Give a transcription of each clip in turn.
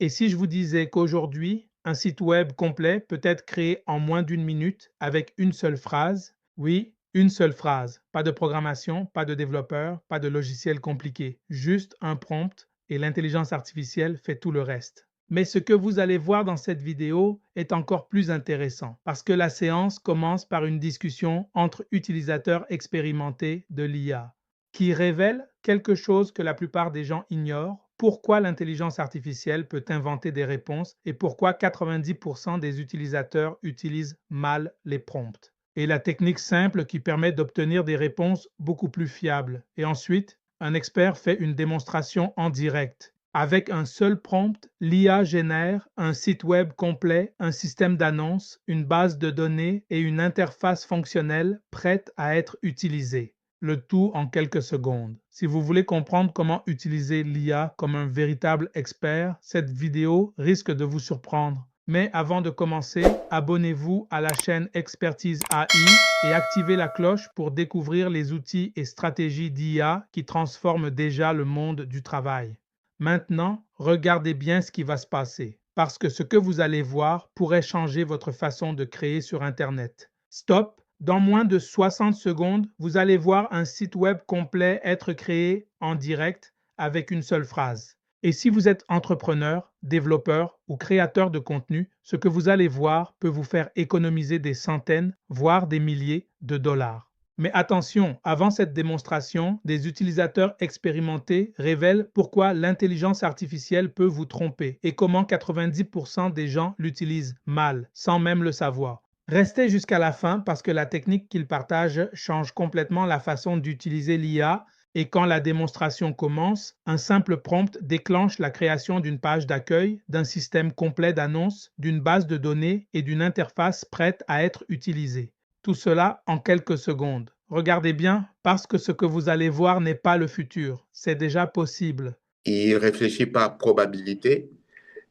Et si je vous disais qu'aujourd'hui, un site web complet peut être créé en moins d'une minute avec une seule phrase? Oui, une seule phrase. Pas de programmation, pas de développeur, pas de logiciel compliqué. Juste un prompt et l'intelligence artificielle fait tout le reste. Mais ce que vous allez voir dans cette vidéo est encore plus intéressant parce que la séance commence par une discussion entre utilisateurs expérimentés de l'IA qui révèle quelque chose que la plupart des gens ignorent: pourquoi l'intelligence artificielle peut inventer des réponses et pourquoi 90% des utilisateurs utilisent mal les prompts. Et la technique simple qui permet d'obtenir des réponses beaucoup plus fiables. Et ensuite, un expert fait une démonstration en direct. Avec un seul prompt, l'IA génère un site web complet, un système d'annonces, une base de données et une interface fonctionnelle prête à être utilisée. Le tout en quelques secondes. Si vous voulez comprendre comment utiliser l'IA comme un véritable expert, cette vidéo risque de vous surprendre. Mais avant de commencer, abonnez-vous à la chaîne Expertise AI et activez la cloche pour découvrir les outils et stratégies d'IA qui transforment déjà le monde du travail. Maintenant, regardez bien ce qui va se passer, parce que ce que vous allez voir pourrait changer votre façon de créer sur Internet. Stop! Dans moins de 60 secondes, vous allez voir un site web complet être créé en direct avec une seule phrase. Et si vous êtes entrepreneur, développeur ou créateur de contenu, ce que vous allez voir peut vous faire économiser des centaines, voire des milliers de dollars. Mais attention, avant cette démonstration, des utilisateurs expérimentés révèlent pourquoi l'intelligence artificielle peut vous tromper et comment 90% des gens l'utilisent mal, sans même le savoir. Restez jusqu'à la fin parce que la technique qu'ils partagent change complètement la façon d'utiliser l'IA et quand la démonstration commence, un simple prompt déclenche la création d'une page d'accueil, d'un système complet d'annonces, d'une base de données et d'une interface prête à être utilisée. Tout cela en quelques secondes. Regardez bien, parce que ce que vous allez voir n'est pas le futur, c'est déjà possible. Il réfléchit par probabilité.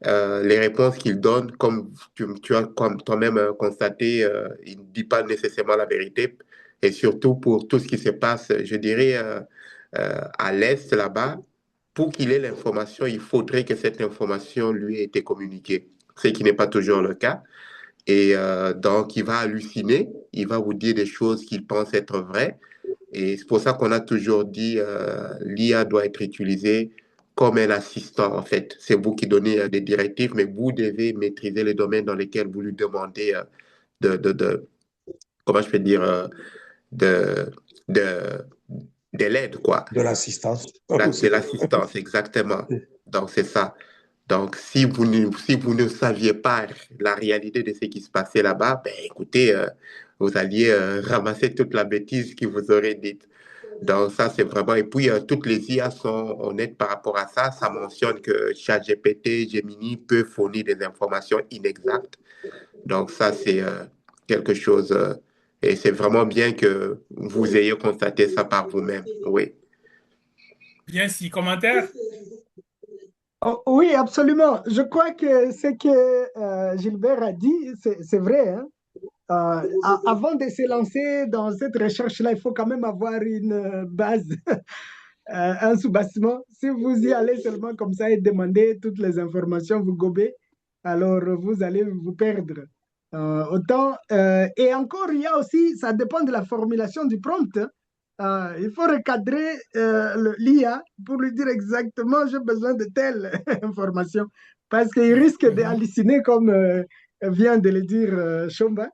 Les réponses qu'il donne, comme tu as comme toi-même constaté, il ne dit pas nécessairement la vérité. Et surtout pour tout ce qui se passe, je dirais, à l'Est, là-bas, pour qu'il ait l'information, il faudrait que cette information lui ait été communiquée, ce qui n'est pas toujours le cas. Et donc, il va halluciner, il va vous dire des choses qu'il pense être vraies. Et c'est pour ça qu'on a toujours dit l'IA doit être utilisée comme un assistant, en fait. C'est vous qui donnez des directives, mais vous devez maîtriser les domaines dans lesquels vous lui demandez comment je peux dire, de, de, de l'aide, quoi. De l'assistance. Ah, De aussi. l'assistance, exactement. Donc, c'est ça. Donc, si vous ne saviez pas la réalité de ce qui se passait là-bas, ben, écoutez, vous alliez ramasser toute la bêtise qui vous aurait dite. Donc, ça, c'est vraiment. Et puis, toutes les IA sont honnêtes par rapport à ça. Ça mentionne que ChatGPT, Gemini peut fournir des informations inexactes. Donc, ça, c'est quelque chose. Et c'est vraiment bien que vous ayez constaté ça par vous-même. Oui. Bien, si commentaire. Oh, oui, absolument. Je crois que ce que Gilbert a dit, c'est vrai, hein. Avant de se lancer dans cette recherche-là, il faut quand même avoir une base, un sous-bassement. Si vous y allez seulement comme ça et demander toutes les informations, vous gobez, alors vous allez vous perdre. Et encore, il y a aussi, ça dépend de la formulation du prompt, hein. Il faut recadrer l'IA pour lui dire exactement j'ai besoin de telle information parce qu'il risque Mhm. d'halluciner comme vient de le dire Chomba.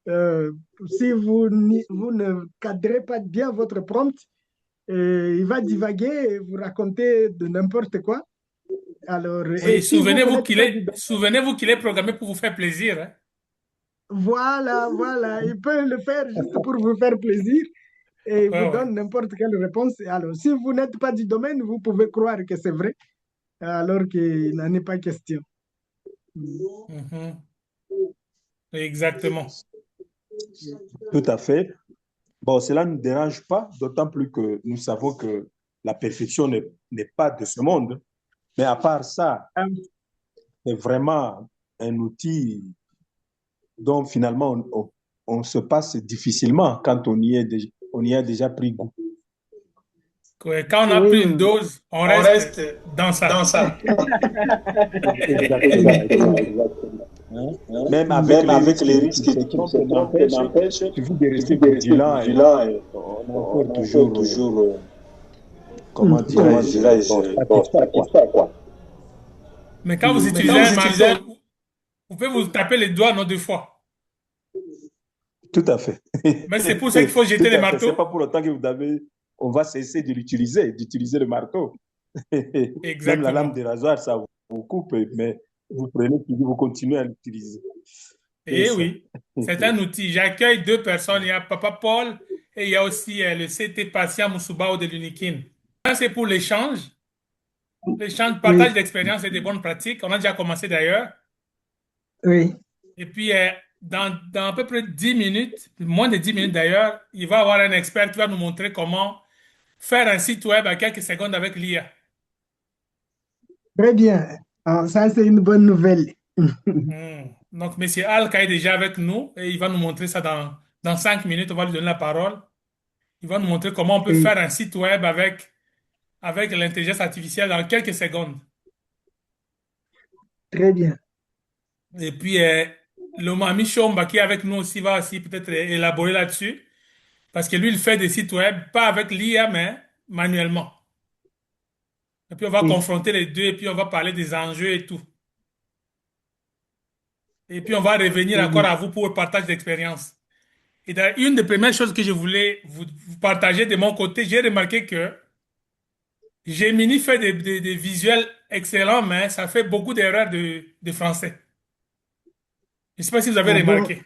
Euh, Si vous ne cadrez pas bien votre prompt, il va divaguer et vous raconter de n'importe quoi. Alors, et Oui, si vous n'êtes pas du souvenez-vous qu'il est programmé pour vous faire plaisir, hein. voilà, voilà, il peut le faire juste pour vous faire plaisir et il Ouais, vous ouais. donne n'importe quelle réponse. Alors, si vous n'êtes pas du domaine, vous pouvez croire que c'est vrai, alors qu'il n'en est pas question. Mhm. Exactement. Tout à fait. Bon, cela ne nous dérange pas, d'autant plus que nous savons que la perfection n'est pas de ce monde. Mais à part ça, c'est vraiment un outil dont finalement on se passe difficilement quand on y a déjà pris goût. Quand on a Oui, pris oui, une oui. dose, on On reste reste dans dans ça. ça. Exactement. Hein? Même avec Même les avec risques les de qui risques se de qui trompent, se trompent, n'empêche, n'empêche, il suffit de il rester suffit de rester vigilant et vigilant et on en on fait en fait toujours, toujours, comment comment dirais-je, bon, dirais-je, bon, satisfait, quoi. satisfait, quoi. Mais quand vous Mais utilisez quand un vous utilisez marteau, vous pouvez vous taper les doigts non 2 fois. Tout à fait. Mais c'est pour ça qu'il faut jeter Tout les à fait. C'est marteaux. pas pour autant que vous avez, on va cesser de l'utiliser, d'utiliser le marteau. Même la lame Exactement. de rasoir, ça vous coupe, mais vous prenez, vous continuez à l'utiliser. C'est Et ça. oui, c'est un outil. J'accueille 2 personnes. Il y a Papa Paul et il y a aussi le CT patient Moussoubaou de l'Unikin. Ça, c'est pour l'échange. L'échange, Oui, partage d'expériences et de bonnes pratiques. On a déjà commencé d'ailleurs. oui. Et puis, dans à peu près 10 minutes, moins de 10 minutes d'ailleurs, il va y avoir un expert qui va nous montrer comment faire un site web à quelques secondes avec l'IA. Très bien. Ah, ça, c'est une bonne nouvelle. Donc, M. Alka est déjà avec nous et il va nous montrer ça dans 5 minutes. On va lui donner la parole. Il va nous montrer comment on peut Oui, faire un site web avec l'intelligence artificielle dans quelques secondes. très bien. Et puis, le Mami Chomba qui est avec nous aussi va aussi peut-être élaborer là-dessus. Parce que lui, il fait des sites web, pas avec l'IA, mais manuellement. Et puis, on va Oui, confronter les deux et puis on va parler des enjeux et tout. Et puis, on va revenir très encore bien. à vous pour le partage d'expérience. Et une des premières choses que je voulais vous partager de mon côté, j'ai remarqué que Gemini fait des visuels excellents, mais ça fait beaucoup d'erreurs de français. Je ne sais pas si vous avez Ah bon, remarqué.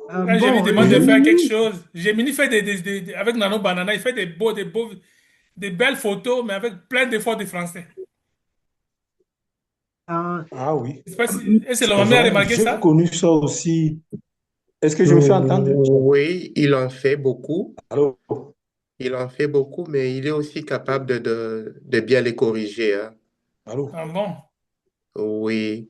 ah Quand je lui bon, demande de faire quelque Gemini. chose, Gemini fait avec Nano Banana, il fait des belles photos, mais avec plein d'efforts de français. Ah, Ah oui, Je sais pas si, est-ce que c'est l'homme a vrai. remarqué J'ai ça? connu ça aussi. Est-ce que je me fais entendre? Oui, il en fait beaucoup. Allô? Il en fait beaucoup, mais il est aussi capable de bien les corriger, hein. Allô? Ah bon? Oui,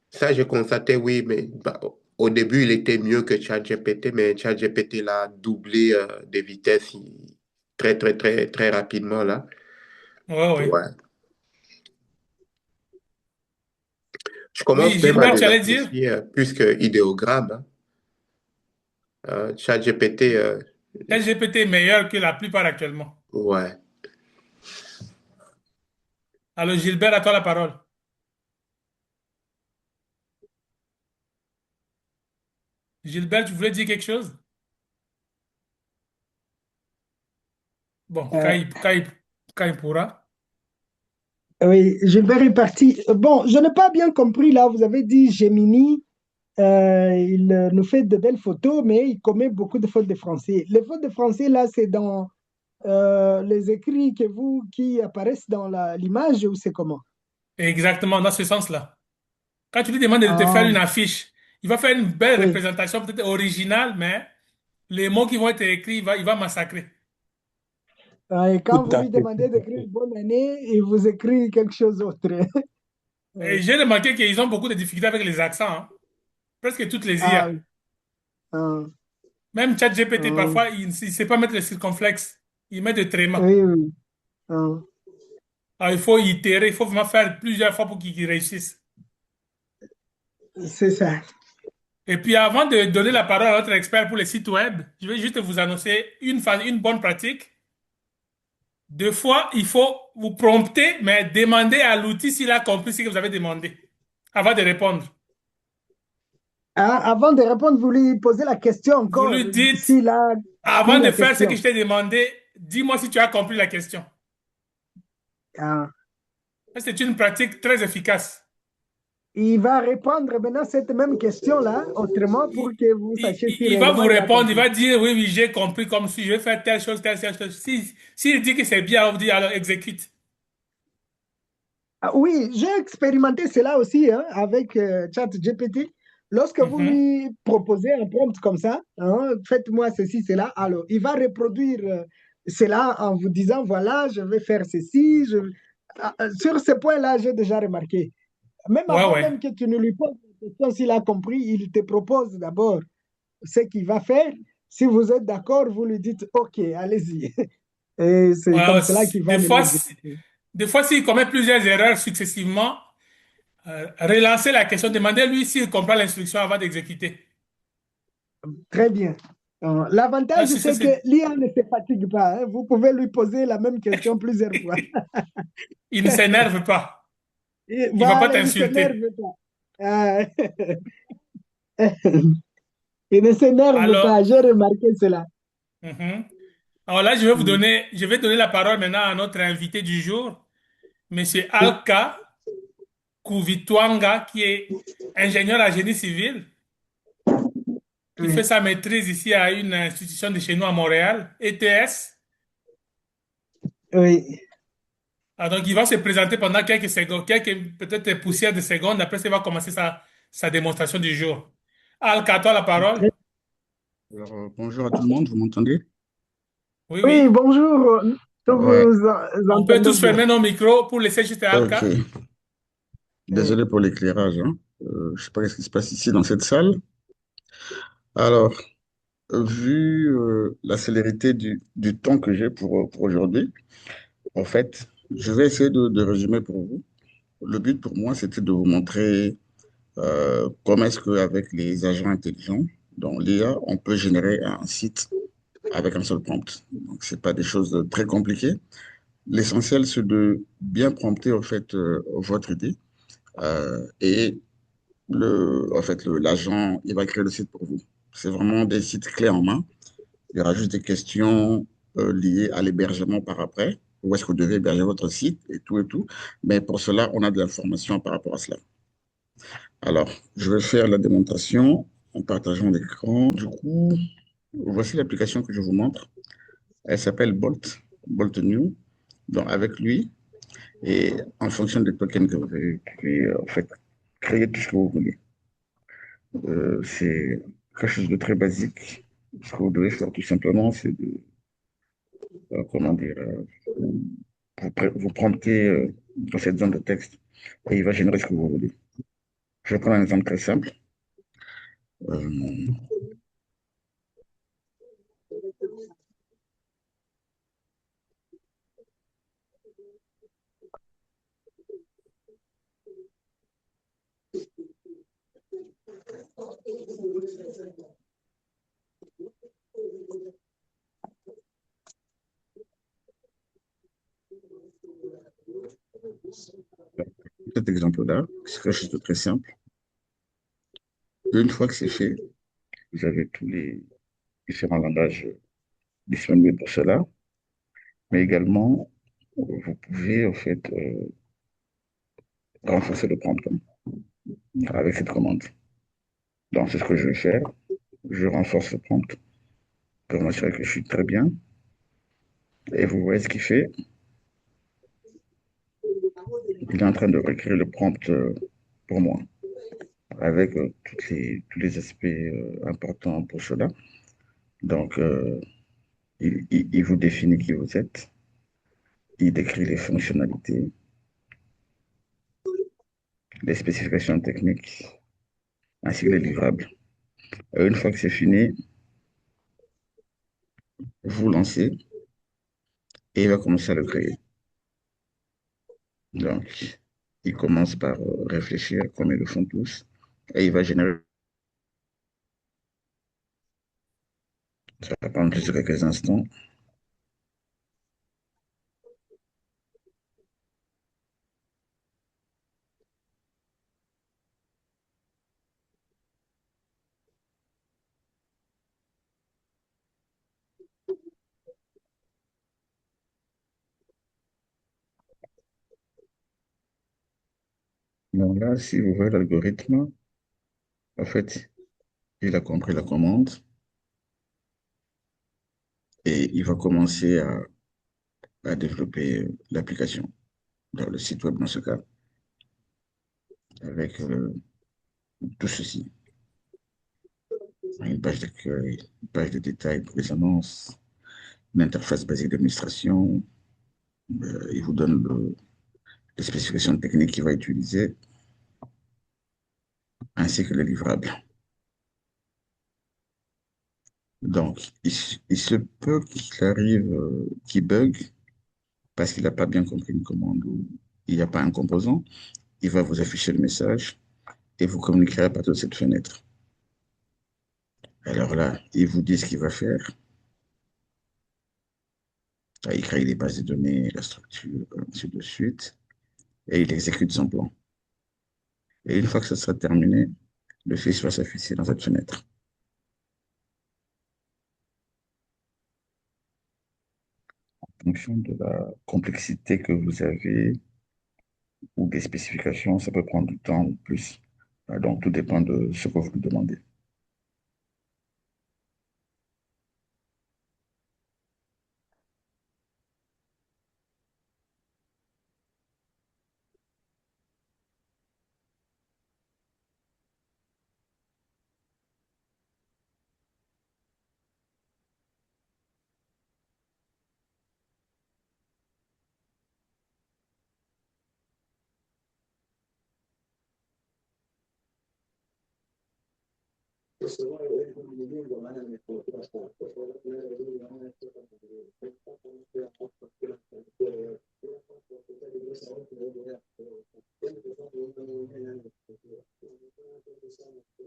ça j'ai constaté, oui, mais bah, au début il était mieux que ChatGPT, mais ChatGPT l'a doublé des vitesses très, très, très, très rapidement là. Ouais, ouais. Ouais. Je Oui, commence même à Gilbert, tu les allais dire? apprécier plus que idéogramme, hein. ChatGPT, ChatGPT est meilleur que la plupart actuellement. ouais. Alors, Gilbert, à toi la parole. Gilbert, tu voulais dire quelque chose? Bon, Euh, quand il pourra. oui, Gilbert est parti. Bon, je n'ai pas bien compris là. Vous avez dit Gemini, il nous fait de belles photos, mais il commet beaucoup de fautes de français. Les fautes de français, là, c'est dans les écrits qui apparaissent dans l'image ou c'est comment? Exactement, dans ce sens-là. Quand tu lui demandes de te faire Ah, une affiche, il va faire une belle oui. représentation, peut-être originale, mais les mots qui vont être écrits, il va massacrer. Et quand Tout vous à lui fait. demandez d'écrire bonne année, il vous écrit quelque chose d'autre. Oui. Et j'ai remarqué qu'ils ont beaucoup de difficultés avec les accents, hein. Presque toutes les Ah, IA. oui. Ah, Même ChatGPT, ah, parfois, il ne sait pas mettre le circonflexe. Il met de tréma. oui, oui. Ah, Alors, il faut itérer, il faut vraiment faire plusieurs fois pour qu'il réussisse. c'est ça. Et puis, avant de donner la parole à notre expert pour les sites web, je vais juste vous annoncer une bonne pratique. 2 fois, il faut vous prompter, mais demander à l'outil s'il a compris ce que vous avez demandé avant de répondre. Ah, avant de répondre, vous lui posez la question Vous encore, lui dites, s'il a compris avant de la faire ce que question. je t'ai demandé, dis-moi si tu as compris la question. Ah, C'est une pratique très efficace. il va répondre maintenant cette même question-là, autrement, pour Il, que vous sachiez si il va vous réellement il a répondre, il compris. va dire, oui, oui, j'ai compris, comme si je vais faire telle chose. S'il dit que c'est bien, alors vous dites, alors exécute. Ah, oui, j'ai expérimenté cela aussi hein, avec ChatGPT. Lorsque vous Mhm. lui proposez un prompt comme ça, hein, faites-moi ceci, cela, alors il va reproduire cela en vous disant, voilà, je vais faire ceci. Sur ce point-là, j'ai déjà remarqué. Même Ouais, avant ouais. même que tu ne lui poses la question s'il a compris, il te propose d'abord ce qu'il va faire. Si vous êtes d'accord, vous lui dites OK, allez-y. Et c'est comme Ouais, cela qu'il va mener l'exécution. des fois, s'il commet plusieurs erreurs successivement, relancez la question, demandez-lui s'il comprend l'instruction avant d'exécuter. Très bien. Ah, L'avantage, c'est que l'IA ne se fatigue pas, hein. Vous pouvez lui poser la même question plusieurs fois. Il ne s'énerve pas. Et Il ne va pas voilà, il ne s'énerve t'insulter. pas. Ah, il ne s'énerve pas, Alors, j'ai remarqué cela. mhm. Alors là, je vais donner la parole maintenant à notre invité du jour, Monsieur Alka Kuvitwanga, qui est ingénieur en génie civil, qui fait Oui, sa maîtrise ici à une institution de chez nous à Montréal, ETS. oui. Ah, donc, il va se présenter pendant quelques secondes, quelques peut-être poussières de secondes. Après, il va commencer sa démonstration du jour. Alka, à toi la parole. Alors, bonjour à tout le monde, vous m'entendez? Oui, Oui, oui. bonjour. Nous Ouais, vous On peut entendons tous bien. fermer nos micros pour laisser juste ok. Alka. Oui. Désolé pour l'éclairage, hein. Je sais pas ce qui se passe ici dans cette salle. Alors, vu la célérité du temps que j'ai pour aujourd'hui, en fait, je vais essayer de résumer pour vous. Le but pour moi, c'était de vous montrer comment est-ce qu'avec les agents intelligents, dans l'IA, on peut générer un site avec un seul prompt. Donc, c'est pas des choses très compliquées. L'essentiel, c'est de bien prompter, en fait, votre idée. Et l'agent, il va créer le site pour vous. C'est vraiment des sites clés en main. Il y aura juste des questions liées à l'hébergement par après. Où est-ce que vous devez héberger votre site et tout et tout. Mais pour cela, on a de l'information par rapport à cela. Alors, je vais faire la démonstration en partageant l'écran. Du coup, voici l'application que je vous montre. Elle s'appelle Bolt, Bolt New. Donc, avec lui, et en fonction des tokens que vous pouvez, en fait, créer tout ce que vous voulez. C'est quelque chose de très basique. Ce que vous devez faire tout simplement, c'est de, comment dire, vous promptez dans cette zone de texte et il va générer ce que vous voulez. Je vais prendre un exemple très simple. Euh, Cet exemple-là, c'est quelque chose de très simple. Une fois que c'est fait, vous avez tous les différents langages disponibles pour cela, mais également, vous pouvez en fait renforcer le prompt avec cette commande. Donc, c'est ce que je vais faire. Je renforce le prompt pour m'assurer que je suis très bien. Et vous voyez ce qu'il fait. Il est en train de réécrire le prompt pour moi, avec tous les aspects importants pour cela. Donc, il vous définit qui vous êtes. Il décrit les fonctionnalités, les spécifications techniques, ainsi que les livrables. Une fois que c'est fini, vous lancez et il va commencer à le créer. Donc, il commence par réfléchir comme ils le font tous et il va générer. Ça va prendre juste quelques instants. Donc là, si vous voyez l'algorithme, en fait, il a compris la commande et il va commencer à développer l'application, dans le site web dans ce cas, avec tout ceci. Une page d'accueil, une page de détail pour les annonces, une interface basique d'administration. Il vous donne les spécifications techniques qu'il va utiliser, ainsi que les livrables. Donc, il se peut qu'il arrive, qu'il bug parce qu'il n'a pas bien compris une commande ou il n'y a pas un composant. Il va vous afficher le message et vous communiquerez à partir de cette fenêtre. Alors là, il vous dit ce qu'il va faire. Il crée les bases de données, la structure, ainsi de suite, et il exécute son plan. Et une fois que ça sera terminé, le fichier va s'afficher dans cette fenêtre. En fonction de la complexité que vous avez ou des spécifications, ça peut prendre du temps ou plus. Donc, tout dépend de ce que vous nous demandez.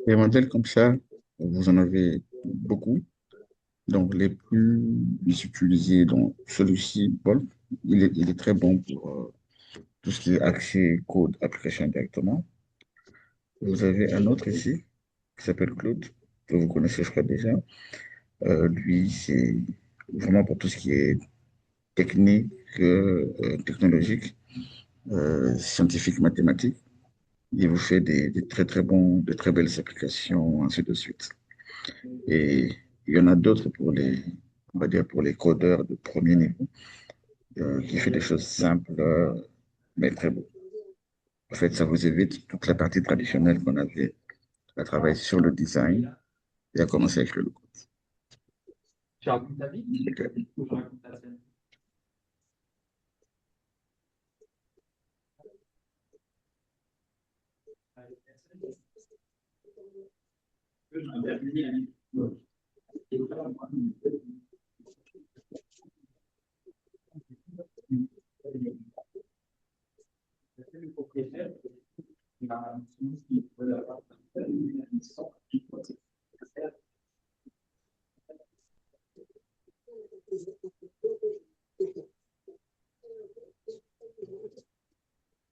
Des modèles comme ça, vous en avez beaucoup. Donc, les plus utilisés, donc celui-ci, Paul, il est très bon pour tout ce qui est accès code application directement. Vous avez un autre ici qui s'appelle Claude, que vous connaissez, je crois déjà. Lui, c'est vraiment pour tout ce qui est technique, technologique, scientifique, mathématique. Il vous fait des très très bons, de très belles applications, ainsi de suite. Et il y en a d'autres pour les, on va dire pour les codeurs de premier niveau, qui fait des choses simples, mais très beaux. En fait, ça vous évite toute la partie traditionnelle qu'on avait à travailler sur le design et à commencer à écrire le code. Tu racontes ta vie ou je raconte la scène?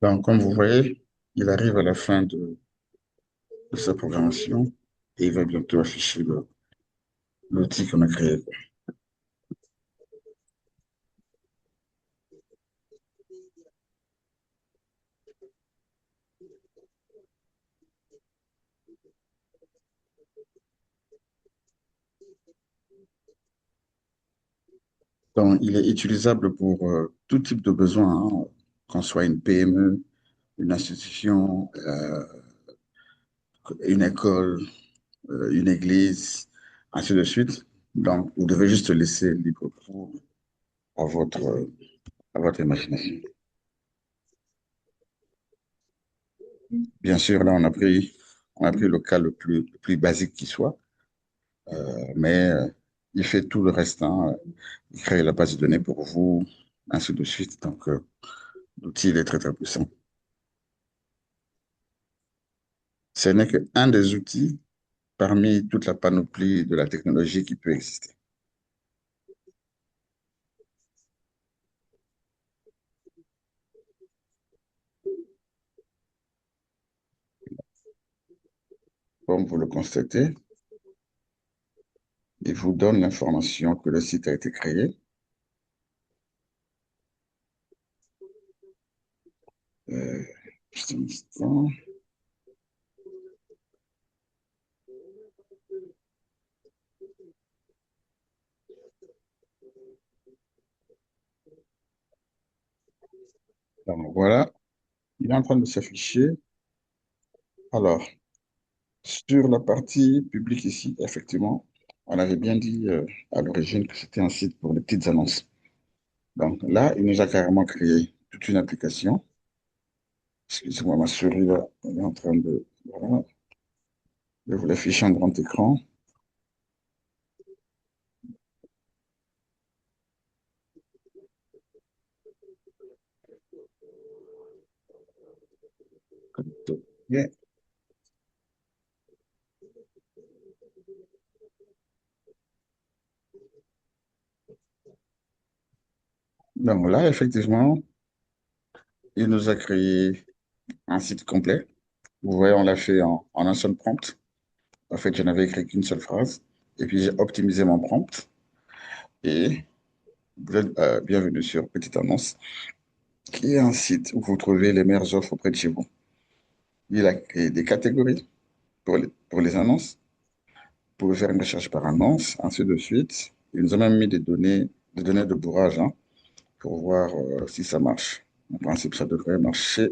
Donc, comme vous voyez, il arrive à la fin de sa programmation et il va bientôt afficher l'outil qu'on a créé. Donc, il est utilisable pour tout type de besoin, hein, qu'on soit une PME, une institution, une école, une église, ainsi de suite. Donc, vous devez juste laisser libre cours à à votre imagination. Bien sûr, là, on a pris le cas le plus basique qui soit, mais il fait tout le reste, hein. Il crée la base de données pour vous, ainsi de suite. Donc, l'outil, il est très, très puissant. Ce n'est qu'un des outils parmi toute la panoplie de la technologie qui peut exister. Comme vous le constatez, il vous donne l'information que le site a été créé. Euh, juste un instant. Donc, voilà, il est en train de s'afficher. Alors, sur la partie publique ici, effectivement, on avait bien dit à l'origine que c'était un site pour les petites annonces. Donc là, il nous a carrément créé toute une application. Excusez-moi, ma souris là, elle est en train de... Voilà, je vais vous l'afficher en grand écran. Bien. Donc là, effectivement, il nous a créé un site complet. Vous voyez, on l'a fait en un seul prompt. En fait, je n'avais écrit qu'une seule phrase. Et puis, j'ai optimisé mon prompt. Et vous êtes bienvenue sur Petite Annonce, qui est un site où vous trouvez les meilleures offres auprès de chez vous. Il a créé des catégories pour les annonces. Vous pouvez faire une recherche par annonce, ainsi de suite. Il nous a même mis des données de bourrage, hein, pour voir si ça marche. En principe, ça devrait marcher.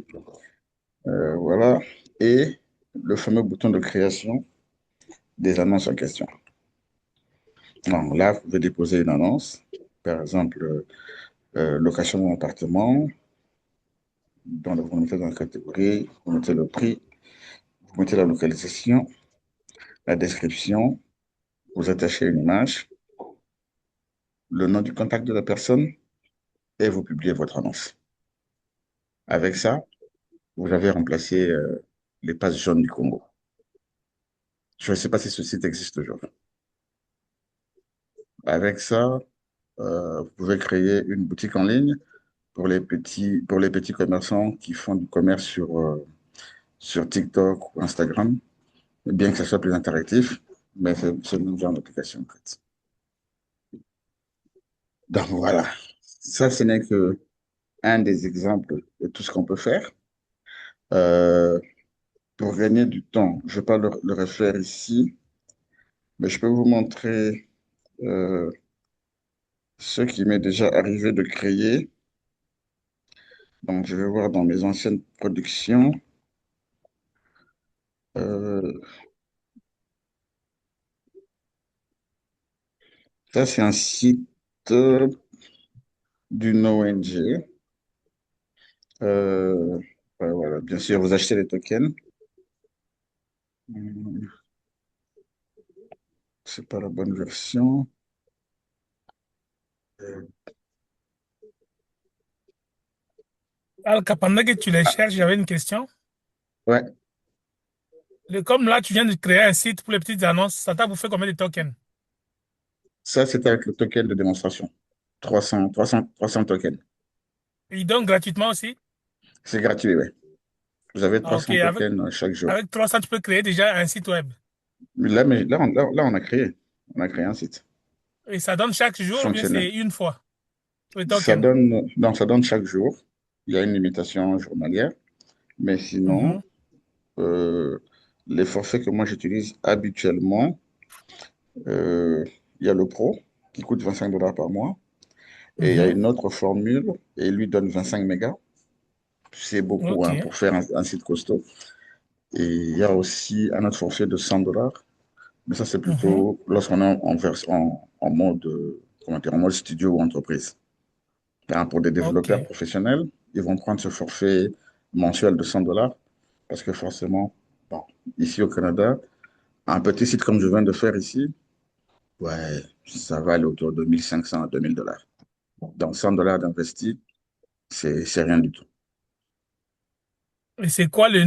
Voilà. Et le fameux bouton de création des annonces en question. Donc là, vous pouvez déposer une annonce, par exemple, location d'un appartement. Vous mettez dans la catégorie, vous mettez le prix, vous mettez la localisation, la description, vous attachez une image, le nom du contact de la personne et vous publiez votre annonce. Avec ça, vous avez remplacé les pages jaunes du Congo. Je ne sais pas si ce site existe toujours. Avec ça, vous pouvez créer une boutique en ligne pour les petits commerçants qui font du commerce sur TikTok ou Instagram, bien que ça soit plus interactif, mais c'est le même genre d'application en fait. Donc voilà, ça ce n'est que un des exemples de tout ce qu'on peut faire. Euh, pour gagner du temps, je ne vais pas le refaire ici, mais je peux vous montrer euh, ce qui m'est déjà arrivé de créer. Donc je vais voir dans mes anciennes productions. Euh, Ça, c'est un site d'une ONG. Euh, voilà, bien sûr, vous achetez les tokens. C'est pas la bonne version. Euh, Alors, pendant que tu les ah, cherches, j'avais une question. ouais, Comme là, tu viens de créer un site pour les petites annonces, ça t'a bouffé combien de tokens? ça, c'est avec le token de démonstration. 300 tokens. Ils donnent gratuitement aussi? C'est gratuit, ouais. Vous avez Ah, ok, 300 tokens chaque jour. avec 300, tu peux créer déjà un site web. Là, on a créé. On a créé un site Et ça donne chaque jour ou bien fonctionnel. c'est une fois pour les tokens? Non, ça donne chaque jour. Il y a une limitation journalière. Mais sinon, Mhm, euh, les forfaits que moi j'utilise habituellement, Euh, il y a le Pro qui coûte 25 dollars par mois et il y a mhm. une autre formule et il lui donne 25 mégas. C'est beaucoup Ok. hein, pour faire un site costaud. Et il y a aussi un autre forfait de 100 dollars, mais ça c'est Mhm. plutôt lorsqu'on est en mode, comment dire, en mode studio ou entreprise. Hein, pour des Ok. développeurs professionnels, ils vont prendre ce forfait mensuel de 100 dollars parce que forcément, bon, ici au Canada, un petit site comme je viens de faire ici, ouais, ça va aller autour de 1500 à 2000 dollars. Donc 100 dollars d'investi, c'est rien du tout. Et c'est quoi le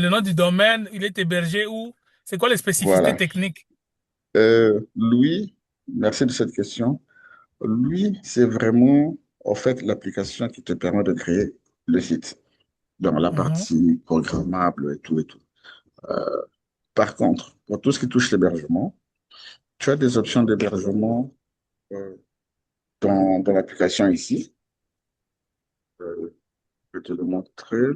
nom du domaine? Il est hébergé où? C'est quoi les spécificités Voilà. techniques? Louis, merci de cette question. Lui, c'est vraiment, en fait, l'application qui te permet de créer le site dans la Mhm, partie programmable et tout et tout. Par contre, pour tout ce qui touche l'hébergement, tu as des options d'hébergement euh, dans l'application ici. Je vais te le montrer.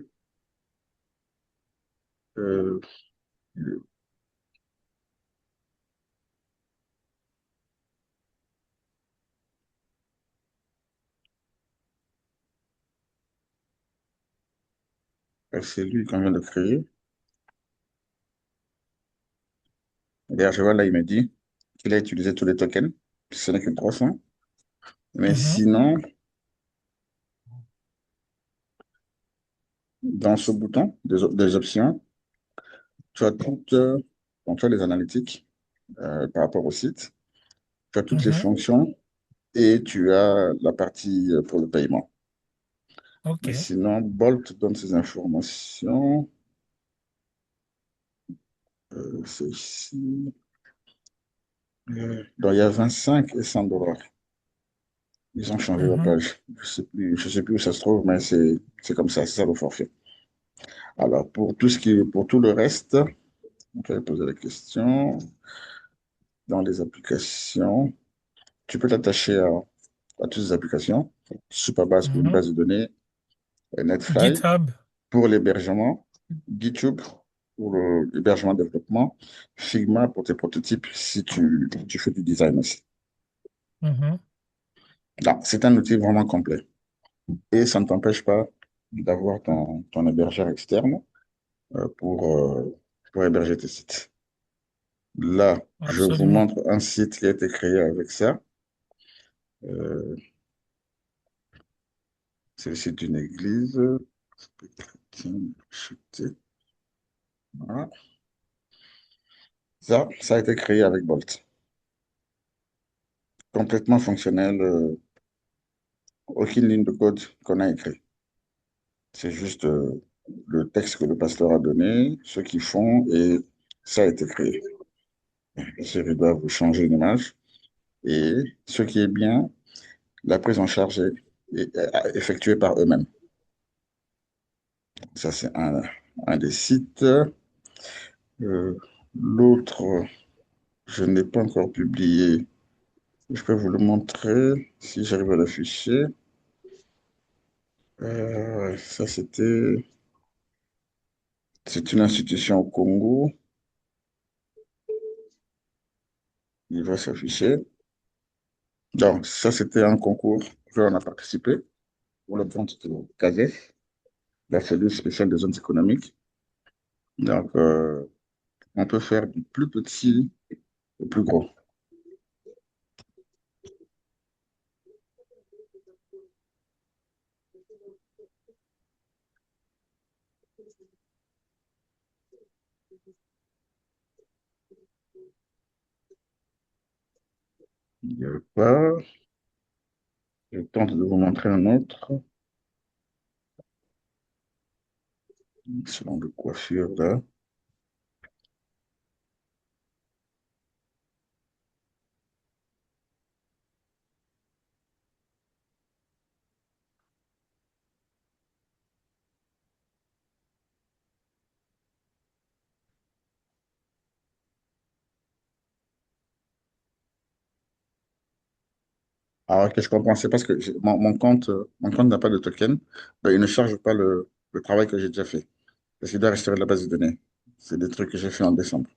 Euh, c'est lui qu'on vient de créer. D'ailleurs, je vois là, il me dit qu'il a utilisé tous les tokens. Ce n'est que 300. Mais mhm, sinon, dans ce bouton des options, tu as donc tu as les analytiques par rapport au site. Tu as toutes les mhm. fonctions et tu as la partie pour le paiement. OK. Mais sinon, Bolt donne ces informations. C'est ici. Donc, il y a 25 et 100 $. Ils ont changé la Mhm. page. Je sais plus où ça se trouve, mais c'est comme ça, c'est ça le forfait. Alors, pour tout le reste, on peut poser la question. Dans les applications, tu peux t'attacher à toutes les applications. Supabase pour une Mhm. base de données, NetFly GitHub. pour l'hébergement, GitHub pour l'hébergement développement, Figma pour tes prototypes si tu fais du design aussi. Mhm. Non, c'est un outil vraiment complet. Et ça ne t'empêche pas d'avoir ton hébergeur externe euh, pour, euh, pour héberger tes sites. Là, je vous Absolument. montre un site qui a été créé avec ça. Euh, c'est le site d'une église. Tiens, chuter. Voilà. Ça a été créé avec Bolt. Complètement fonctionnel, aucune ligne de code qu'on a écrit. C'est juste le texte que le pasteur a donné, ce qu'ils font, et ça a été créé. Ils doivent changer l'image. Et ce qui est bien, la prise en charge est effectuée par eux-mêmes. Ça, c'est un des sites. L'autre, je n'ai pas encore publié. Je peux vous le montrer si j'arrive à l'afficher. Ouais, ça, c'est une institution au Congo. Il va s'afficher. Donc, ça, c'était un concours auquel on a participé pour le compte de CASEF, la cellule spéciale des zones économiques. Donc, on peut faire du plus petit au plus gros. Il n'y a pas. Je tente de vous montrer un autre. Selon de coiffure, là. Alors, que je comprends, c'est parce que mon compte n'a pas de token. Ben, il ne charge pas le travail que j'ai déjà fait. Parce qu'il doit restaurer la base de données. C'est des trucs que j'ai fait en décembre.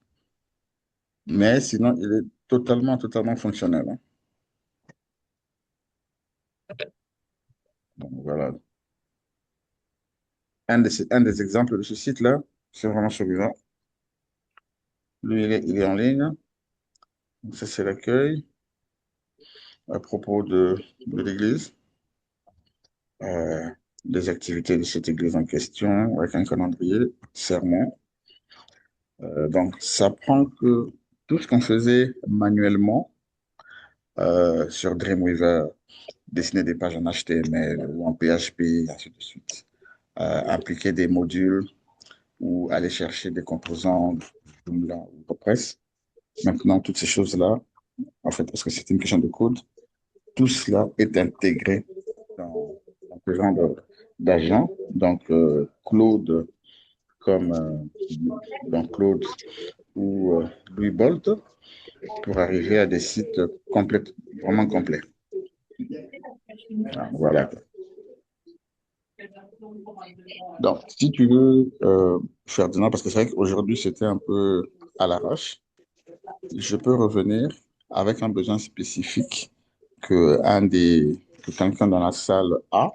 Mais sinon, il est totalement fonctionnel, hein. Donc, voilà. Un des exemples de ce site-là, c'est vraiment celui-là. Lui, il est en ligne. Donc, ça, c'est l'accueil à propos de l'église. Euh, des activités de cette église en question, avec un calendrier, sermon. Donc, ça prend que tout ce qu'on faisait manuellement sur Dreamweaver, dessiner des pages en HTML ou en PHP, ainsi de suite, appliquer des modules ou aller chercher des composants Joomla ou WordPress. Maintenant, toutes ces choses-là, en fait, parce que c'est une question de code, tout cela est intégré dans ce genre d'agent. Donc, Claude, comme donc Claude ou Louis Bolt, pour arriver à des sites vraiment complets. Ah, voilà. Donc, si tu veux, Ferdinand, parce que c'est vrai qu'aujourd'hui, c'était un peu à l'arrache, je peux revenir avec un besoin spécifique que quelqu'un dans la salle a.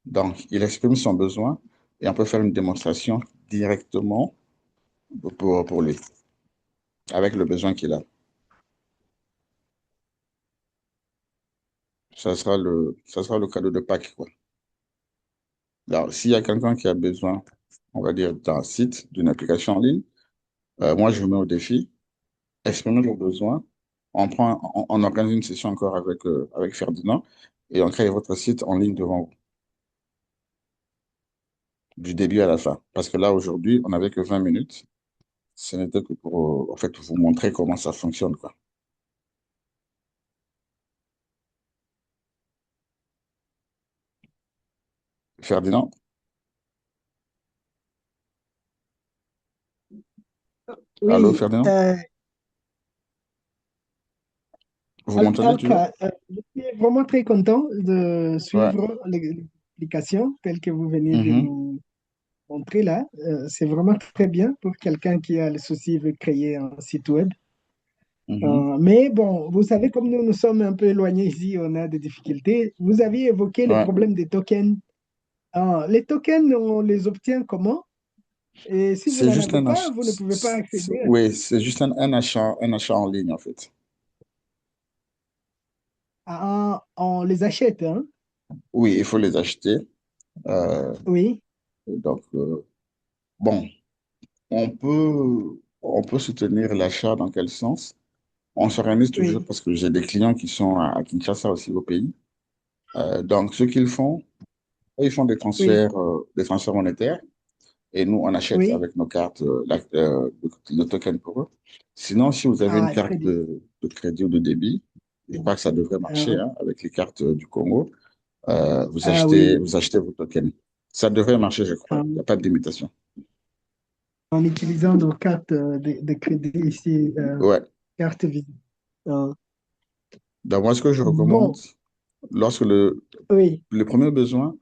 Donc, il exprime son besoin et on peut faire une démonstration directement pour lui, avec le besoin qu'il a. Ça sera le cadeau de Pâques, quoi. Alors, s'il y a quelqu'un qui a besoin, on va dire, d'un site, d'une application en ligne, moi, je me mets au défi, exprimer le besoin, on organise une session encore avec Ferdinand et on crée votre site en ligne devant vous, du début à la fin. Parce que là, aujourd'hui, on n'avait que 20 minutes. Ce n'était que pour, en fait, vous montrer comment ça fonctionne, quoi. Ferdinand, allô, Oui, Ferdinand, vous m'entendez toujours? Alka, je suis vraiment très content de Ouais. suivre l'explication telle que vous venez de Mhm. nous montrer là. C'est vraiment très bien pour quelqu'un qui a le souci de créer un site web. Mhm. Mais bon, vous savez, comme nous nous sommes un peu éloignés ici, on a des difficultés. Vous aviez évoqué le Ouais. problème des tokens. Les tokens, on les obtient comment? Et si vous C'est n'en juste avez un pas, achat. vous ne pouvez pas accéder Oui, c'est juste un achat en ligne, en fait. on les achète, hein? Oui, il faut les acheter. Euh, Oui, donc, bon, on peut soutenir l'achat dans quel sens? On s'organise toujours oui, parce que j'ai des clients qui sont à Kinshasa aussi au pays. Donc, ce qu'ils font, eux, ils font oui, des transferts monétaires et nous, on achète oui. avec nos cartes le token pour eux. Sinon, si vous avez une Très carte bien. de crédit ou de débit, je crois que ça devrait marcher Euh, hein, avec les cartes du Congo. oui, Vous achetez vos tokens. Ça devrait marcher, je crois. Il n'y euh, a pas de limitation. en utilisant nos cartes de crédit ici, Ouais. carte Visa. Euh, Donc, moi, ce que je recommande, bon, lorsque oui, le premier besoin,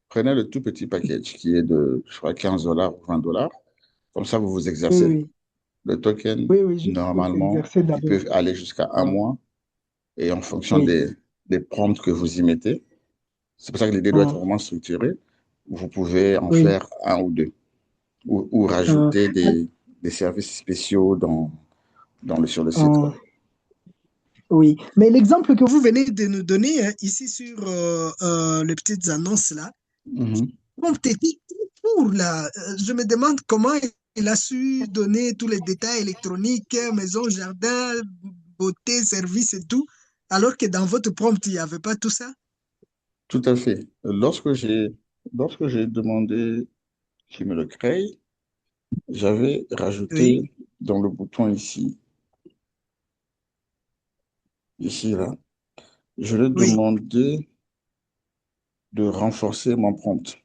prenez le tout petit package qui est de, je crois, 15 dollars ou 20 dollars. Comme ça, vous vous oui, exercez. oui, Le token, oui, oui, juste pour normalement, s'exercer il d'abord. peut aller jusqu'à un Euh, mois et en fonction oui, des prompts que vous y mettez. C'est pour ça que l'idée doit être euh, vraiment structurée. Vous pouvez en oui. faire un ou deux ou Euh, rajouter des services spéciaux sur le site, euh, quoi. oui, mais l'exemple que vous venez de nous donner ici sur les petites annonces là, Mhm. prompt était tout pour là. Je me demande comment il a su donner tous les détails électroniques, maison, jardin, beauté, service et tout, alors que dans votre prompt, il n'y avait pas tout ça. Tout à fait. Lorsque j'ai demandé qu'il me le crée, j'avais Oui, rajouté dans le bouton ici, là, je lui ai oui, demandé de renforcer mon prompt.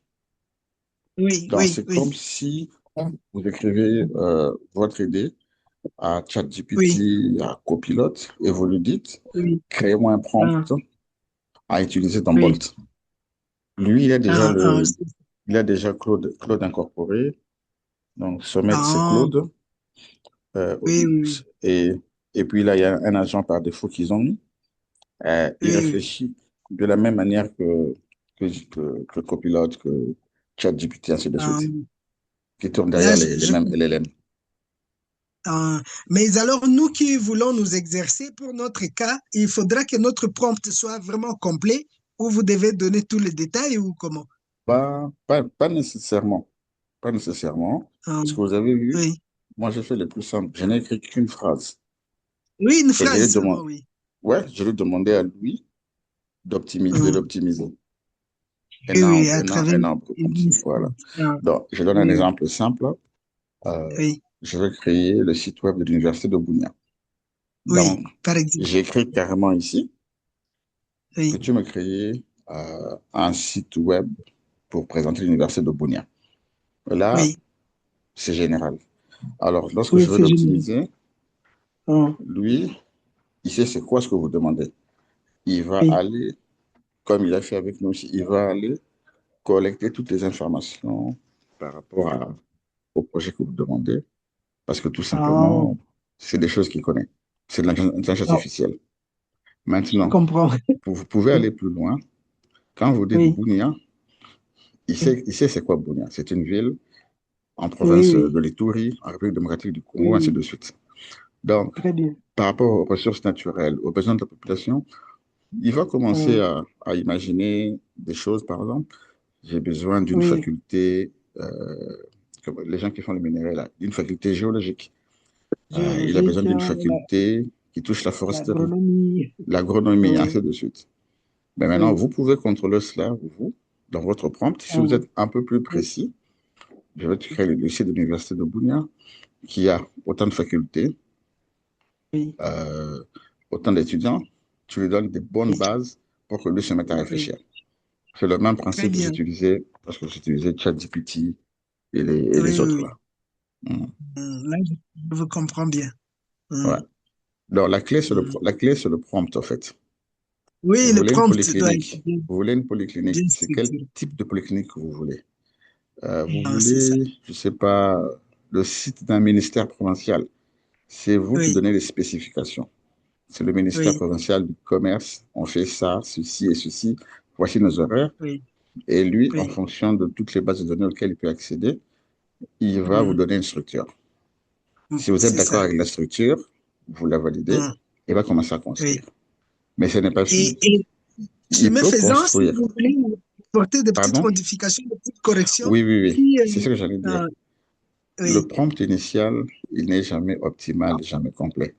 oui, Donc, oui, c'est oui, comme si vous écrivez votre idée à oui, ChatGPT, à Copilot, et vous lui dites, oui, créez-moi un prompt ah, à utiliser dans oui, Bolt. Lui, ah, ah, il a déjà Claude incorporé. Donc, Sommet, c'est ah, Claude. Euh, oui, oui, et, et puis là, il y a un agent par défaut qu'ils ont mis. Il oui, oui. réfléchit de la même manière que Copilot, que ChatGPT, ainsi de Ah, suite, qui tourne là, derrière les mêmes LLM. mais alors, nous qui voulons nous exercer, pour notre cas, il faudra que notre prompt soit vraiment complet ou vous devez donner tous les détails ou comment? Pas nécessairement. Pas nécessairement. Ah, Ce que vous avez vu, oui. moi, j'ai fait le plus simple. Je n'ai écrit qu'une phrase. Oui, une Et phrase seulement, oui. je lui ai demandé à lui de Ah, l'optimiser. oui, oui, à travers Un arbre continu. Voilà. Ah, Donc, je donne un oui, exemple simple. Euh, oui, je veux créer le site web de l'Université de Bounia. Donc, oui, par exemple. j'ai écrit carrément ici, Oui, peux-tu me créer un site web pour présenter l'Université de Bounia? Là, oui, c'est général. Alors, lorsque oui, je veux c'est génial. l'optimiser, Ah, lui, il sait c'est quoi ce que vous demandez. Il va oui. aller, comme il a fait avec nous aussi, il va aller collecter toutes les informations par rapport au projet que vous demandez, parce que tout Ah, simplement, c'est des choses qu'il connaît. C'est de l'intelligence ah, artificielle. je Maintenant, comprends. vous pouvez aller plus loin. Quand vous dites Oui, Bunia, oui, il sait c'est quoi Bunia. C'est une ville en oui, province oui, de l'Ituri, en République démocratique du Congo, ainsi oui, de suite. Donc, très bien. par rapport aux ressources naturelles, aux besoins de la population, il va commencer Ah, à imaginer des choses, par exemple. J'ai besoin d'une oui, faculté, comme les gens qui font le minerai, là, d'une faculté géologique. Il a besoin géologique, d'une faculté qui touche la foresterie, L'agronomie. l'agronomie, Oui, ainsi de suite. Mais maintenant, oui, vous pouvez contrôler cela, vous, dans votre prompt. Si vous êtes un peu plus oui, précis, je vais te créer le dossier de l'Université de Bounia, qui a autant de facultés, oui, autant d'étudiants. Tu lui donnes des bonnes bases pour que lui se mette à oui. réfléchir. C'est le même Très principe que bien. j'utilisais parce que j'utilisais ChatGPT et les Oui, autres oui, là. Mm. oui. Là, je vous comprends bien. Ouais. Donc, la clé, Mm. c'est le prompt, en fait. Oui, Vous le voulez une prompt doit être polyclinique. bien, Vous voulez une polyclinique. bien C'est quel structuré. type de polyclinique que vous voulez? Vous Ah, c'est ça. voulez, je ne sais pas, le site d'un ministère provincial. C'est vous qui Oui, donnez les spécifications. C'est le ministère oui, provincial du commerce. On fait ça, ceci et ceci. Voici nos horaires. oui, Et lui, en oui. fonction de toutes les bases de données auxquelles il peut accéder, il va vous Mm. donner une structure. Si vous êtes C'est d'accord ça. avec la structure, vous la validez, Mm. il va commencer à Oui. construire. Mais ce n'est pas fini. Et Il chemin peut faisant, si construire. vous voulez apporter des petites Pardon? modifications, des petites corrections, Oui, oui, oui. si, C'est ce que j'allais dire. Le oui. prompt initial, il n'est jamais optimal, jamais complet.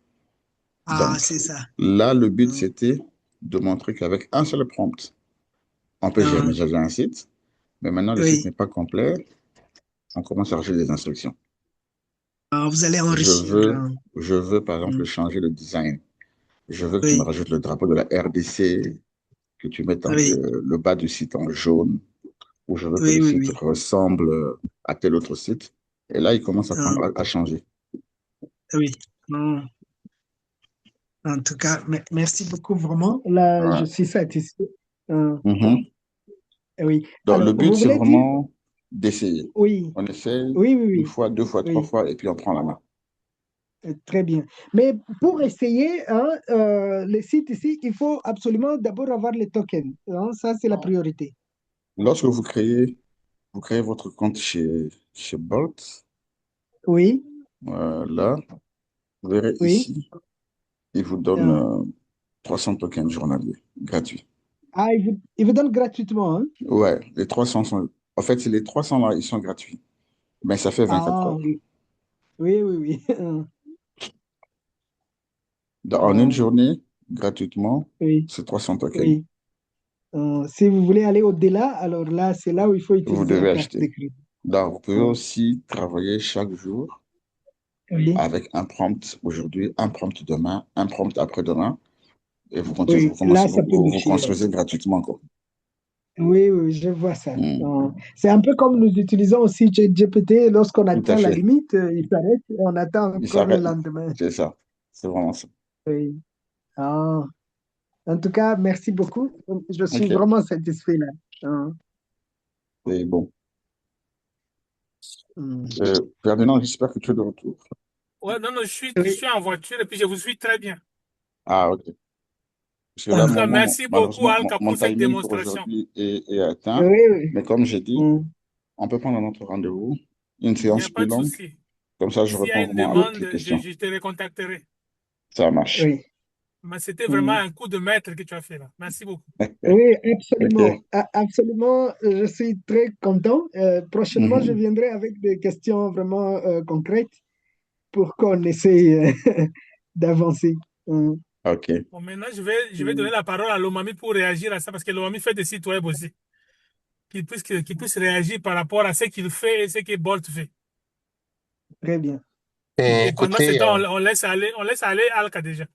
Ah, Donc, c'est ça. là, le but, Mm. c'était de montrer qu'avec un seul prompt, on peut Ah, gérer un site. Mais maintenant, le site oui. n'est pas complet. On commence à rajouter des instructions. Ah, vous allez Je enrichir. veux, je veux, par exemple, Mm. changer le design. Je veux que tu me Oui, rajoutes le drapeau de la RDC, que tu mettes oui, le bas du site en jaune, ou je veux que oui, le oui, site oui. ressemble à tel autre site. Et là, il commence Ah, à changer. oui. Mm. En tout cas, merci beaucoup vraiment. Là, je Ouais. suis satisfait. Euh, Mhm. oui. Donc, le Alors, but, vous c'est voulez dire, vraiment d'essayer. oui, On essaye oui, oui, une oui, fois, deux fois, trois oui. fois, et puis on prend la main. Très bien. Mais pour essayer hein, les sites ici, il faut absolument d'abord avoir les tokens, hein. Ça, c'est la priorité. Lorsque vous créez votre compte chez Bolt, Oui, là, vous verrez oui. ici, il vous donne Euh, 300 tokens journaliers, gratuits. ah, il vous donne gratuitement, hein? Ouais, les 300 sont... En fait, les 300 là, ils sont gratuits. Mais ça fait 24 Ah, heures. oui, oui, oui, oui. En une Euh, journée, gratuitement, oui, c'est 300 tokens. oui. Si vous voulez aller au-delà, alors là, c'est là où il faut Vous utiliser la devez carte de acheter. crédit. Donc, vous pouvez Euh, aussi travailler chaque jour oui, avec un prompt aujourd'hui, un prompt demain, un prompt après-demain, et vous continuez, oui, là, ça peut vous marcher. construisez gratuitement, quoi. Oui, oui, je vois ça. Hmm. C'est un peu comme nous utilisons aussi ChatGPT. Lorsqu'on Tout à atteint la fait. limite, il s'arrête et on attend Il encore le s'arrête. lendemain. C'est ça. C'est vraiment ça. Oui. Ah, en tout cas, merci beaucoup. Je suis OK. vraiment satisfait là. Ah, Et bon. hmm. Ferdinand, j'espère que tu es de retour. Ouais, non, non, je Oui. suis en voiture et puis je vous suis très bien. Ah, OK. Parce que En là, tout cas, merci beaucoup, malheureusement, Alka, mon pour cette timing pour démonstration. aujourd'hui est atteint. Oui, oui. Mais comme j'ai dit, Hmm. on peut prendre un autre rendez-vous, une Il n'y séance a pas plus de longue. souci. Comme ça, je S'il y a réponds une vraiment à toutes demande, les questions. je te recontacterai. Ça marche. Oui. Mais c'était vraiment Hmm. un coup de maître que tu as fait là. Merci beaucoup. Oui, absolument. OK. Absolument, je suis très content. Prochainement, je Mhm. viendrai avec des questions vraiment concrètes pour qu'on essaye d'avancer. Hmm. OK. Bon, maintenant, je vais donner la parole à Lomami pour réagir à ça parce que Lomami fait des sites web aussi. Qu'il puisse réagir par rapport à ce qu'il fait et ce que Bolt fait. Très bien. Et Et pendant ce écoutez, temps, on laisse aller Alka déjà.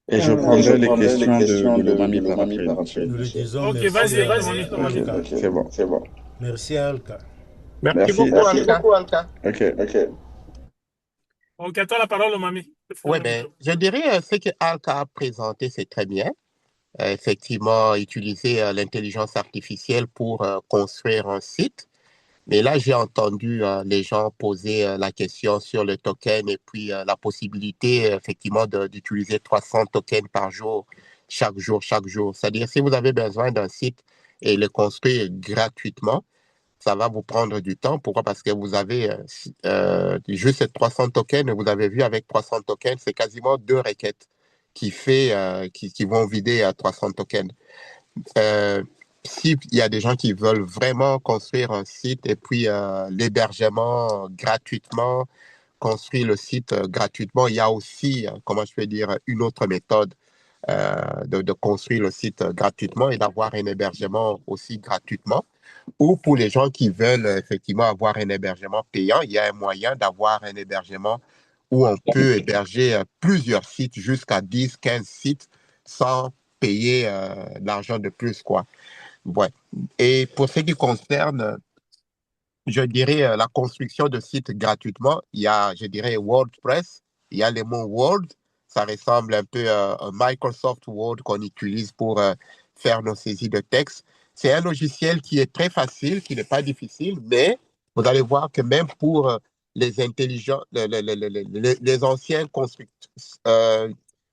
Et je Et je prendrai les prendrai les questions questions de de Lomami par l'Omami après, par bien après, sûr. Nous bien lui sûr. disons Ok, merci vas-y, à Lomami. OK. Ok, C'est bon. c'est bon. merci à Alka. merci Merci. beaucoup, Merci Alka. beaucoup, Alka. OK. Ok. Ok, à toi la parole, Lomami. Oui, ben, je dirais ce que Alka a présenté, c'est très bien. Effectivement, utiliser l'intelligence artificielle pour construire un site. Mais là, j'ai entendu les gens poser la question sur le token et puis la possibilité, effectivement, d'utiliser 300 tokens par jour, chaque jour, chaque jour. C'est-à-dire, si vous avez besoin d'un site et le construire gratuitement, ça va vous prendre du temps. Pourquoi? Parce que vous avez juste ces 300 tokens. Vous avez vu, avec 300 tokens, c'est quasiment 2 requêtes qui vont vider à 300 tokens. Euh, S'il y a des gens qui veulent vraiment construire un site et puis l'hébergement gratuitement, construit le site gratuitement, il y a aussi, comment je peux dire, une autre méthode de construire le site gratuitement et d'avoir un hébergement aussi gratuitement. Ou pour les gens qui veulent effectivement avoir un hébergement payant, il y a un moyen d'avoir un hébergement où on peut héberger plusieurs sites, jusqu'à 10, 15 sites, sans payer l'argent de plus, quoi. Ouais. Et pour ce qui concerne, je dirais, la construction de sites gratuitement, il y a, je dirais, WordPress, il y a le mot Word, ça ressemble un peu à Microsoft Word qu'on utilise pour faire nos saisies de texte. C'est un logiciel qui est très facile, qui n'est pas difficile, mais vous allez voir que même pour les intelligents, les anciens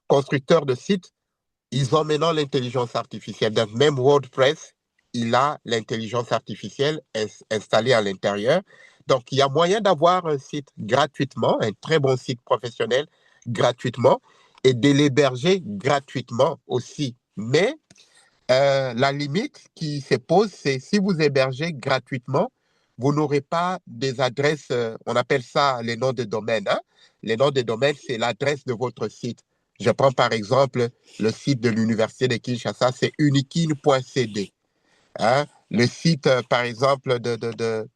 constructeurs de sites, ils ont maintenant l'intelligence artificielle. Donc, même WordPress, il a l'intelligence artificielle installée à l'intérieur. Donc, il y a moyen d'avoir un site gratuitement, un très bon site professionnel gratuitement, et de l'héberger gratuitement aussi. Mais la limite qui se pose, c'est si vous hébergez gratuitement, vous n'aurez pas des adresses, on appelle ça les noms de domaine. Hein? Les noms de domaine, c'est l'adresse de votre site. Je prends par exemple le site de l'Université de Kinshasa, c'est unikin.cd. Hein? Le site, par exemple, de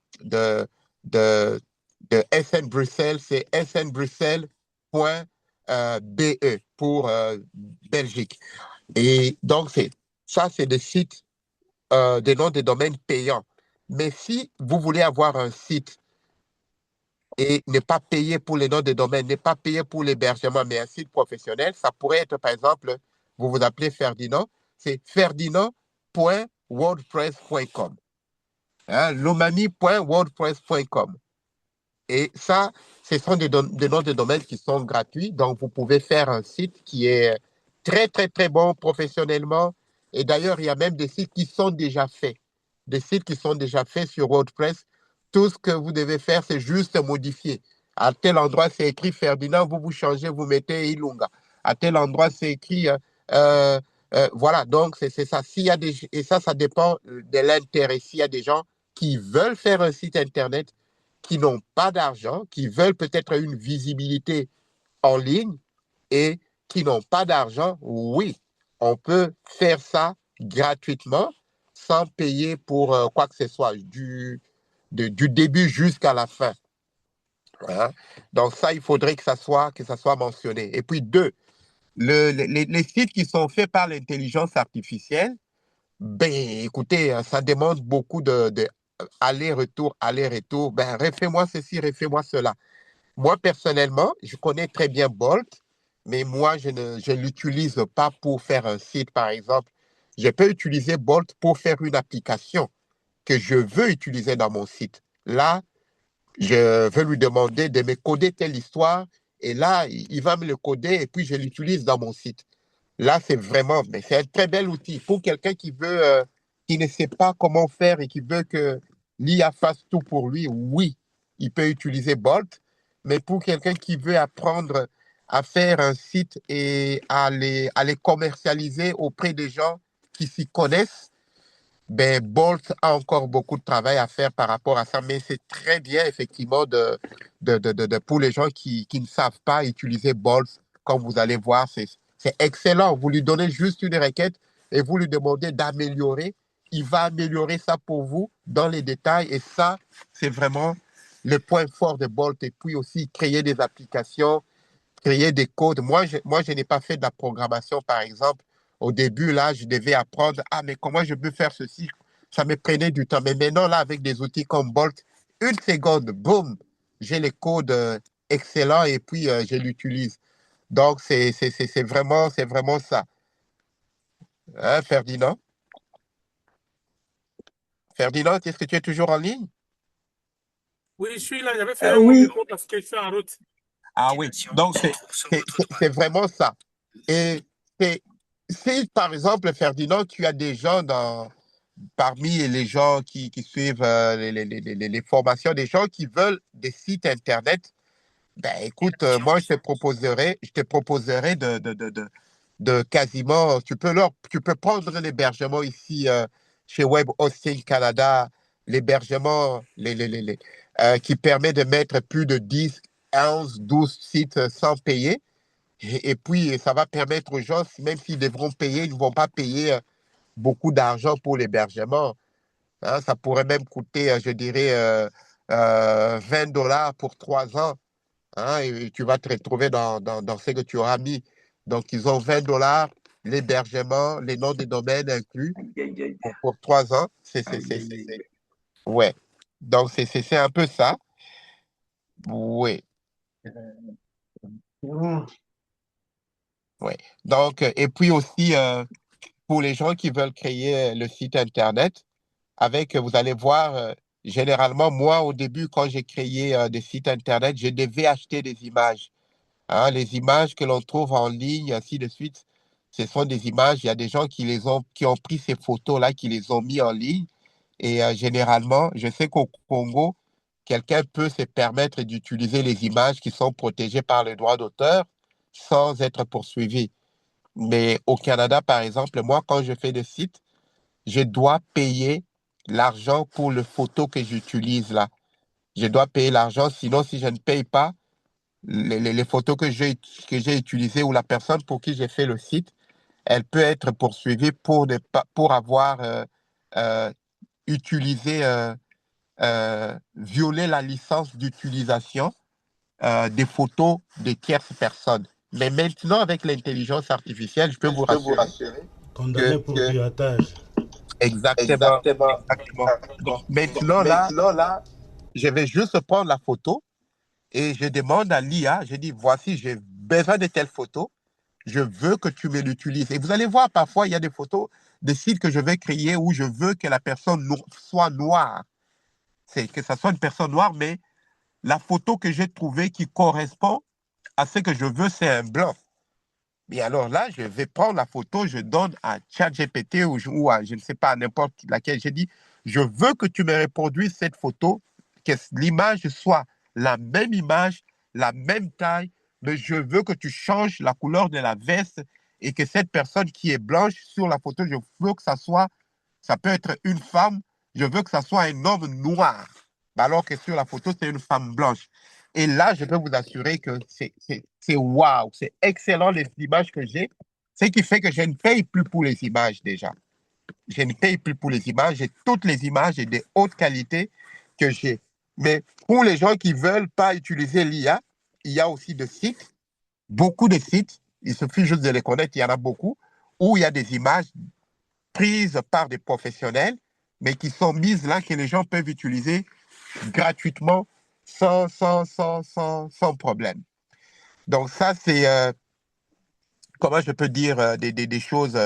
SN Bruxelles, c'est snbruxelles.be pour Belgique. Et donc, ça, c'est des sites, des noms de domaine payants. Mais si vous voulez avoir un site et ne pas payer pour les noms de domaine, ne pas payer pour l'hébergement, mais un site professionnel, ça pourrait être, par exemple, vous vous appelez Ferdinand, c'est ferdinand.wordpress.com. Hein, lomami.wordpress.com. Et ça, ce sont des noms de domaine qui sont gratuits. Donc, vous pouvez faire un site qui est très, très, très bon professionnellement. Et d'ailleurs, il y a même des sites qui sont déjà faits. Des sites qui sont déjà faits sur WordPress. Tout ce que vous devez faire, c'est juste modifier. À tel endroit, c'est écrit Ferdinand, vous changez, vous mettez Ilunga. À tel endroit, c'est écrit... voilà, donc c'est ça. S'il y a et ça dépend de l'intérêt. S'il y a des gens qui veulent faire un site Internet, qui n'ont pas d'argent, qui veulent peut-être une visibilité en ligne et qui n'ont pas d'argent, oui, on peut faire ça gratuitement sans payer pour quoi que ce soit, du début jusqu'à la fin. Hein? Donc ça, il faudrait que ça soit mentionné. Et puis deux, les sites qui sont faits par l'intelligence artificielle, ben écoutez, ça demande beaucoup de aller-retour, aller-retour. Ben, refais-moi ceci, refais-moi cela. Moi, personnellement, je connais très bien Bolt, mais moi, je ne l'utilise pas pour faire un site, par exemple. Je peux utiliser Bolt pour faire une application que je veux utiliser dans mon site. Là, je vais lui demander de me coder telle histoire, et là, il va me le coder, et puis je l'utilise dans mon site. Là, mais c'est un très bel outil pour quelqu'un qui veut, qui ne sait pas comment faire et qui veut que l'IA fasse tout pour lui. Oui, il peut utiliser Bolt, mais pour quelqu'un qui veut apprendre à faire un site et à les commercialiser auprès des gens qui s'y connaissent, ben, Bolt a encore beaucoup de travail à faire par rapport à ça, mais c'est très bien, effectivement, pour les gens qui ne savent pas utiliser Bolt. Comme vous allez voir, c'est excellent. Vous lui donnez juste une requête et vous lui demandez d'améliorer. Il va améliorer ça pour vous dans les détails, et ça, c'est vraiment le point fort de Bolt. Et puis aussi, créer des applications, créer des codes. Moi, je n'ai pas fait de la programmation, par exemple. Au début, là, je devais apprendre, mais comment je peux faire ceci? Ça me prenait du temps. Mais maintenant, là, avec des outils comme Bolt, une seconde, boum, j'ai les codes excellents, et puis je l'utilise. Donc, c'est vraiment ça. Hein, Ferdinand? Ferdinand, est-ce que tu es toujours en ligne? Oui, je suis là. J'avais fait mon Oui, micro parce que je suis en route. Ah oui, donc c'est vraiment ça. Et si, par exemple, Ferdinand, tu as des gens parmi les gens qui suivent les formations, des gens qui veulent des sites Internet, ben écoute, moi, je te proposerai de quasiment, tu peux prendre l'hébergement ici chez Web Hosting Canada, l'hébergement qui permet de mettre plus de 10 11, 12 sites sans payer. Et puis, ça va permettre aux gens, même s'ils devront payer, ils ne vont pas payer beaucoup d'argent pour l'hébergement. Hein. Ça pourrait même coûter, je dirais, $20 pour 3 ans. Hein, et tu vas te retrouver dans ce que tu auras mis. Donc, ils ont $20, l'hébergement, les noms des domaines inclus pour 3 ans. Ouais. Donc, c'est un peu ça. Oui. Ouais. Donc, et puis aussi, pour les gens qui veulent créer le site Internet, vous allez voir, généralement, moi, au début, quand j'ai créé des sites Internet, je devais acheter des images. Hein, les images que l'on trouve en ligne, ainsi de suite, ce sont des images, il y a des gens qui ont pris ces photos-là, qui les ont mis en ligne. Et généralement, je sais qu'au Congo, quelqu'un peut se permettre d'utiliser les images qui sont protégées par le droit d'auteur sans être poursuivi. Mais au Canada, par exemple, moi, quand je fais des sites, je dois payer l'argent pour les photos que j'utilise là. Je dois payer l'argent, sinon, si je ne paye pas, les photos que j'ai utilisées ou la personne pour qui j'ai fait le site, elle peut être poursuivie pour avoir euh, utilisé, violé la licence d'utilisation des photos de tierces personnes. Mais maintenant, avec l'intelligence artificielle, je peux vous rassurer Condamné pour piratage. exactement, exactement. Donc, maintenant, là, je vais juste prendre la photo et je demande à l'IA, je dis, voici, j'ai besoin de telle photo, je veux que tu me l'utilises. Et vous allez voir, parfois, il y a des photos, des sites que je vais créer où je veux que la personne soit noire. C'est que ça soit une personne noire, mais la photo que j'ai trouvée qui correspond à ce que je veux, c'est un blanc. Et alors là, je vais prendre la photo, je donne à ChatGPT ou à, je ne sais pas, n'importe laquelle. J'ai dit, je veux que tu me reproduises cette photo, que l'image soit la même image, la même taille, mais je veux que tu changes la couleur de la veste et que cette personne qui est blanche sur la photo, je veux que ça peut être une femme, je veux que ça soit un homme noir, alors que sur la photo, c'est une femme blanche. Et là, je peux vous assurer que c'est waouh, c'est excellent les images que j'ai. Ce qui fait que je ne paye plus pour les images déjà. Je ne paye plus pour les images. J'ai toutes les images et de haute qualité que j'ai. Mais pour les gens qui ne veulent pas utiliser l'IA, il y a aussi des sites, beaucoup de sites, il suffit juste de les connaître, il y en a beaucoup, où il y a des images prises par des professionnels, mais qui sont mises là, que les gens peuvent utiliser gratuitement sans problème. Donc ça, c'est, comment je peux dire, des choses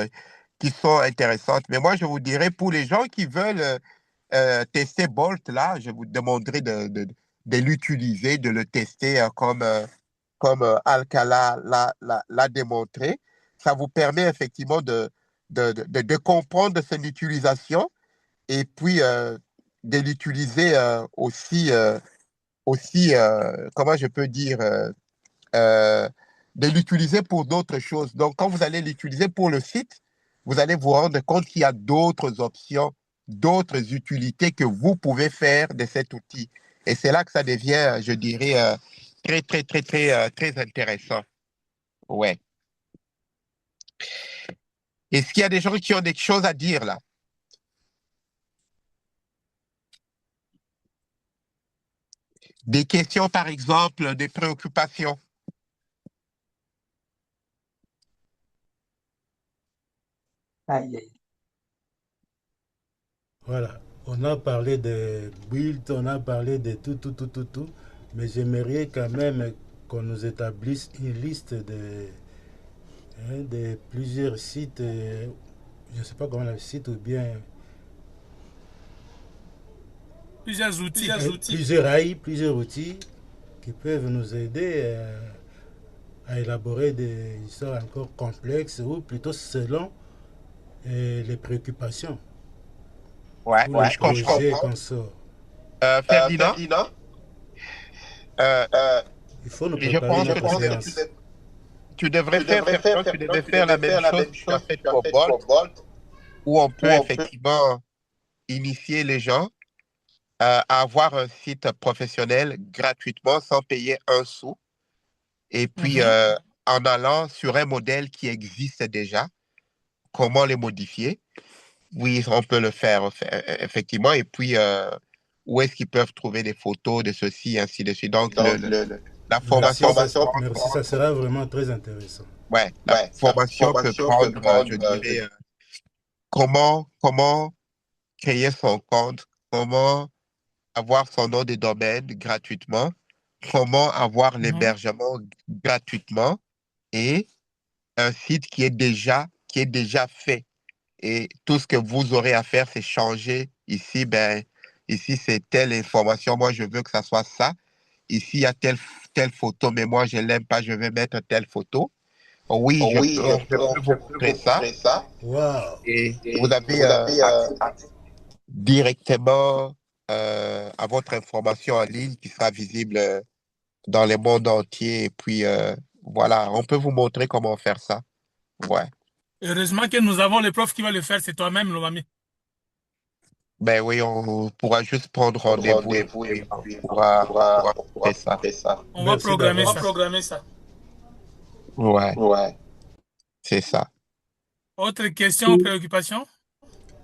qui sont intéressantes. Mais moi, je vous dirais, pour les gens qui veulent tester Bolt, là, je vous demanderai de l'utiliser, de le tester comme Alcala l'a démontré. Ça vous permet effectivement de comprendre son utilisation et puis de l'utiliser aussi, comment je peux dire, euh, de l'utiliser pour d'autres choses. Donc, quand vous allez l'utiliser pour le site, vous allez vous rendre compte qu'il y a d'autres options, d'autres utilités que vous pouvez faire de cet outil. Et c'est là que ça devient, je dirais, très, très, très, très, très intéressant. Ouais. Est-ce qu'il y a des gens qui ont des choses à dire là? Des questions, par exemple, des préoccupations? Aïe, aïe. Voilà. On a parlé de build, on a parlé de tout. Mais j'aimerais quand même qu'on nous établisse une liste de plusieurs sites, je ne sais pas comment le site, ou bien Plusieurs outils. plusieurs outils qui peuvent nous aider à élaborer des histoires encore complexes, ou plutôt selon les préoccupations Ouais, ou les je projets comprends. qu'on sort. Ferdinand, euh, Il faut nous je préparer pense que notre séance. tu devrais faire la même chose que tu as fait pour Bolt, où on peut effectivement initier les gens à avoir un site professionnel gratuitement sans payer un sou. Et puis, en allant sur un modèle qui existe déjà, comment les modifier? Oui, on peut le faire, effectivement. Et puis, où est-ce qu'ils peuvent trouver des photos de ceci, ainsi de suite. Donc, la formation, Merci, ça sera vraiment très intéressant. ouais, la formation peut prendre, je dirais, comment créer son compte, comment avoir son nom de domaine gratuitement, comment avoir l'hébergement gratuitement et un site qui est déjà fait. Et tout ce que vous aurez à faire, c'est changer. Ici, ici, c'est telle information. Moi, je veux que ça soit ça. Ici, il y a telle photo, mais moi, je ne l'aime pas. Je vais mettre telle photo. Oui, je peux vous montrer ça. Waouh! Et vous avez accès directement à votre information en ligne qui sera visible dans le monde entier. Et puis, voilà, on peut vous montrer comment faire ça. Ouais. Heureusement que nous avons le prof qui va le faire, c'est toi-même, Lomami. Ben oui, on pourra juste prendre rendez-vous et puis on pourra faire ça. On va Merci programmer d'avance. ça. Ouais, c'est ça. Autre question ou préoccupation?